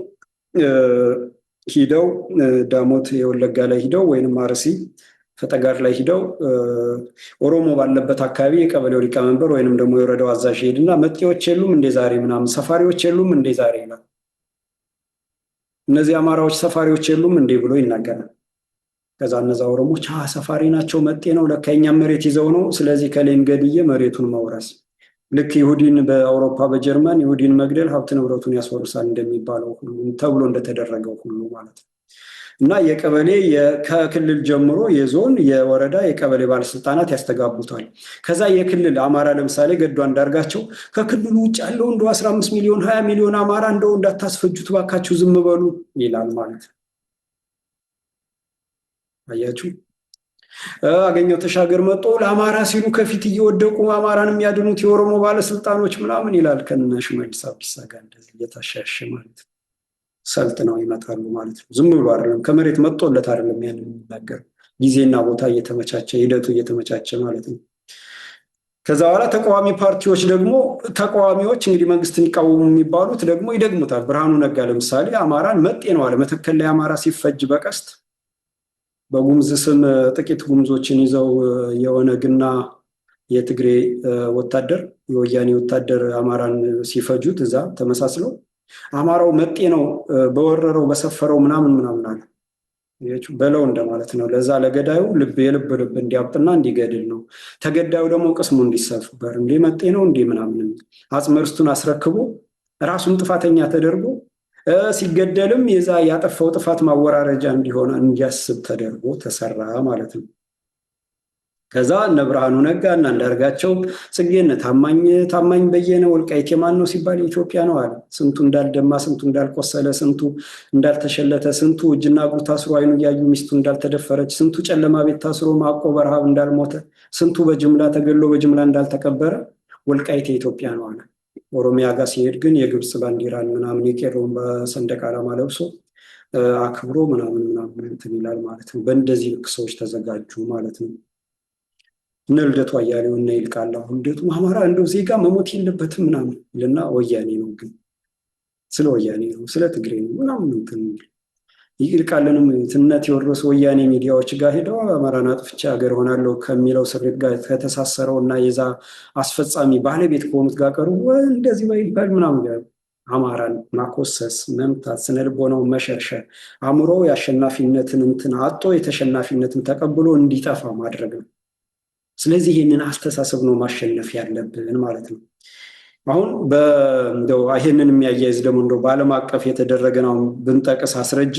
[SPEAKER 1] ሂደው ዳሞት የወለጋ ላይ ሂደው ወይንም አርሲ ፈጠጋር ላይ ሂደው ኦሮሞ ባለበት አካባቢ የቀበሌው ሊቀመንበር ወይንም ደግሞ የወረዳው አዛዥ ሄድና መጤዎች የሉም እንዴ ዛሬ ምናምን፣ ሰፋሪዎች የሉም እንዴ ዛሬ ይላል። እነዚህ አማራዎች ሰፋሪዎች የሉም እንዴ ብሎ ይናገራል። ከዛ እነዛ ኦሮሞች ሰፋሪ ናቸው፣ መጤ ነው ለካ የኛም መሬት ይዘው ነው፣ ስለዚህ ከሌን ገድዬ መሬቱን መውረስ። ልክ ይሁዲን በአውሮፓ በጀርመን ይሁዲን መግደል ሀብት ንብረቱን ያስወርሳል እንደሚባለው ሁሉ ተብሎ እንደተደረገው ሁሉ ማለት ነው። እና የቀበሌ ከክልል ጀምሮ የዞን የወረዳ የቀበሌ ባለስልጣናት ያስተጋቡታል። ከዛ የክልል አማራ ለምሳሌ ገዱ አንዳርጋቸው ከክልሉ ውጭ ያለው እንደ 15 ሚሊዮን 20 ሚሊዮን አማራ እንደው እንዳታስፈጁት ባካችሁ ዝም በሉ ይላል ማለት ነው። አያችሁ። አገኘው ተሻገር መጥቶ ለአማራ ሲሉ ከፊት እየወደቁ አማራን የሚያድኑት የኦሮሞ ባለስልጣኖች ምናምን ይላል። ከነ ሽመልስ አብዲሳ ጋር እንደዚህ እየታሻሸ ማለት ነው። ሰልጥነው ይመጣሉ ማለት ነው። ዝም ብሎ አይደለም፣ ከመሬት መጥቶለት አይደለም ያንን የሚናገር፣ ጊዜና ቦታ እየተመቻቸ ሂደቱ እየተመቻቸ ማለት ነው። ከዛ በኋላ ተቃዋሚ ፓርቲዎች ደግሞ ተቃዋሚዎች እንግዲህ መንግስትን ይቃወሙ የሚባሉት ደግሞ ይደግሙታል። ብርሃኑ ነጋ ለምሳሌ አማራን መጤ ነው አለ። መተከል ላይ አማራ ሲፈጅ በቀስት በጉምዝ ስም ጥቂት ጉምዞችን ይዘው የኦነግና የትግሬ ወታደር የወያኔ ወታደር አማራን ሲፈጁት እዛ ተመሳስለው አማራው መጤ ነው በወረረው በሰፈረው ምናምን አለ። በለው እንደማለት ነው። ለዛ ለገዳዩ የልብ እንዲያብጥና እንዲገድል ነው። ተገዳዩ ደግሞ ቅስሙ እንዲሰበር እንዴ መጤ ነው እንዴ ምናምን አጽመ ርስቱን አስረክቦ ራሱን ጥፋተኛ ተደርጎ ሲገደልም የዛ ያጠፋው ጥፋት ማወራረጃ እንዲሆን እንዲያስብ ተደርጎ ተሰራ ማለት ነው። ከዛ እነ ብርሃኑ ነጋ እና አንዳርጋቸው ጽጌነ ታማኝ በየነ ወልቃይት የማን ነው ሲባል የኢትዮጵያ ነው አለ። ስንቱ እንዳልደማ፣ ስንቱ እንዳልቆሰለ፣ ስንቱ እንዳልተሸለተ፣ ስንቱ እጅና እግሩ ታስሮ አይኑ እያዩ ሚስቱ እንዳልተደፈረች፣ ስንቱ ጨለማ ቤት ታስሮ ማቆ በረሃብ እንዳልሞተ፣ ስንቱ በጅምላ ተገሎ በጅምላ እንዳልተቀበረ ወልቃይት የኢትዮጵያ ነው አለ። ኦሮሚያ ጋር ሲሄድ ግን የግብፅ ባንዲራን ምናምን የቄሮን በሰንደቅ ዓላማ ለብሶ አክብሮ ምናምን እንትን ይላል ማለት ነው። በእንደዚህ ልክ ሰዎች ተዘጋጁ ማለት ነው። እነ ልደቱ አያሌው እነ ይልቃል አሁን ልደቱ አማራ እንደው ዜጋ መሞት የለበትም ምናምን ይልና ወያኔ ነው ግን ስለ ወያኔ ነው ስለ ትግሬ ነው ምናምን እንትን ይልቃልንም እነ ቴዎድሮስ ወያኔ ሚዲያዎች ጋር ሄደው አማራን አጥፍቼ ሀገር ሆናለሁ ከሚለው ስሬት ጋር ከተሳሰረው እና የዛ አስፈጻሚ ባለቤት ከሆኑት ጋር ቀሩ እንደዚህ ባይባል ምናምን ጋር አማራን ማኮሰስ፣ መምታት፣ ስነልቦናው መሸርሸር፣ አእምሮ የአሸናፊነትን እንትን አጦ የተሸናፊነትን ተቀብሎ እንዲጠፋ ማድረግ ነው። ስለዚህ ይህንን አስተሳሰብ ነው ማሸነፍ ያለብን ማለት ነው። አሁን እንደው ይህንን የሚያያይዝ ደግሞ እንደው በዓለም አቀፍ የተደረገ ነው ብንጠቅስ አስረጂ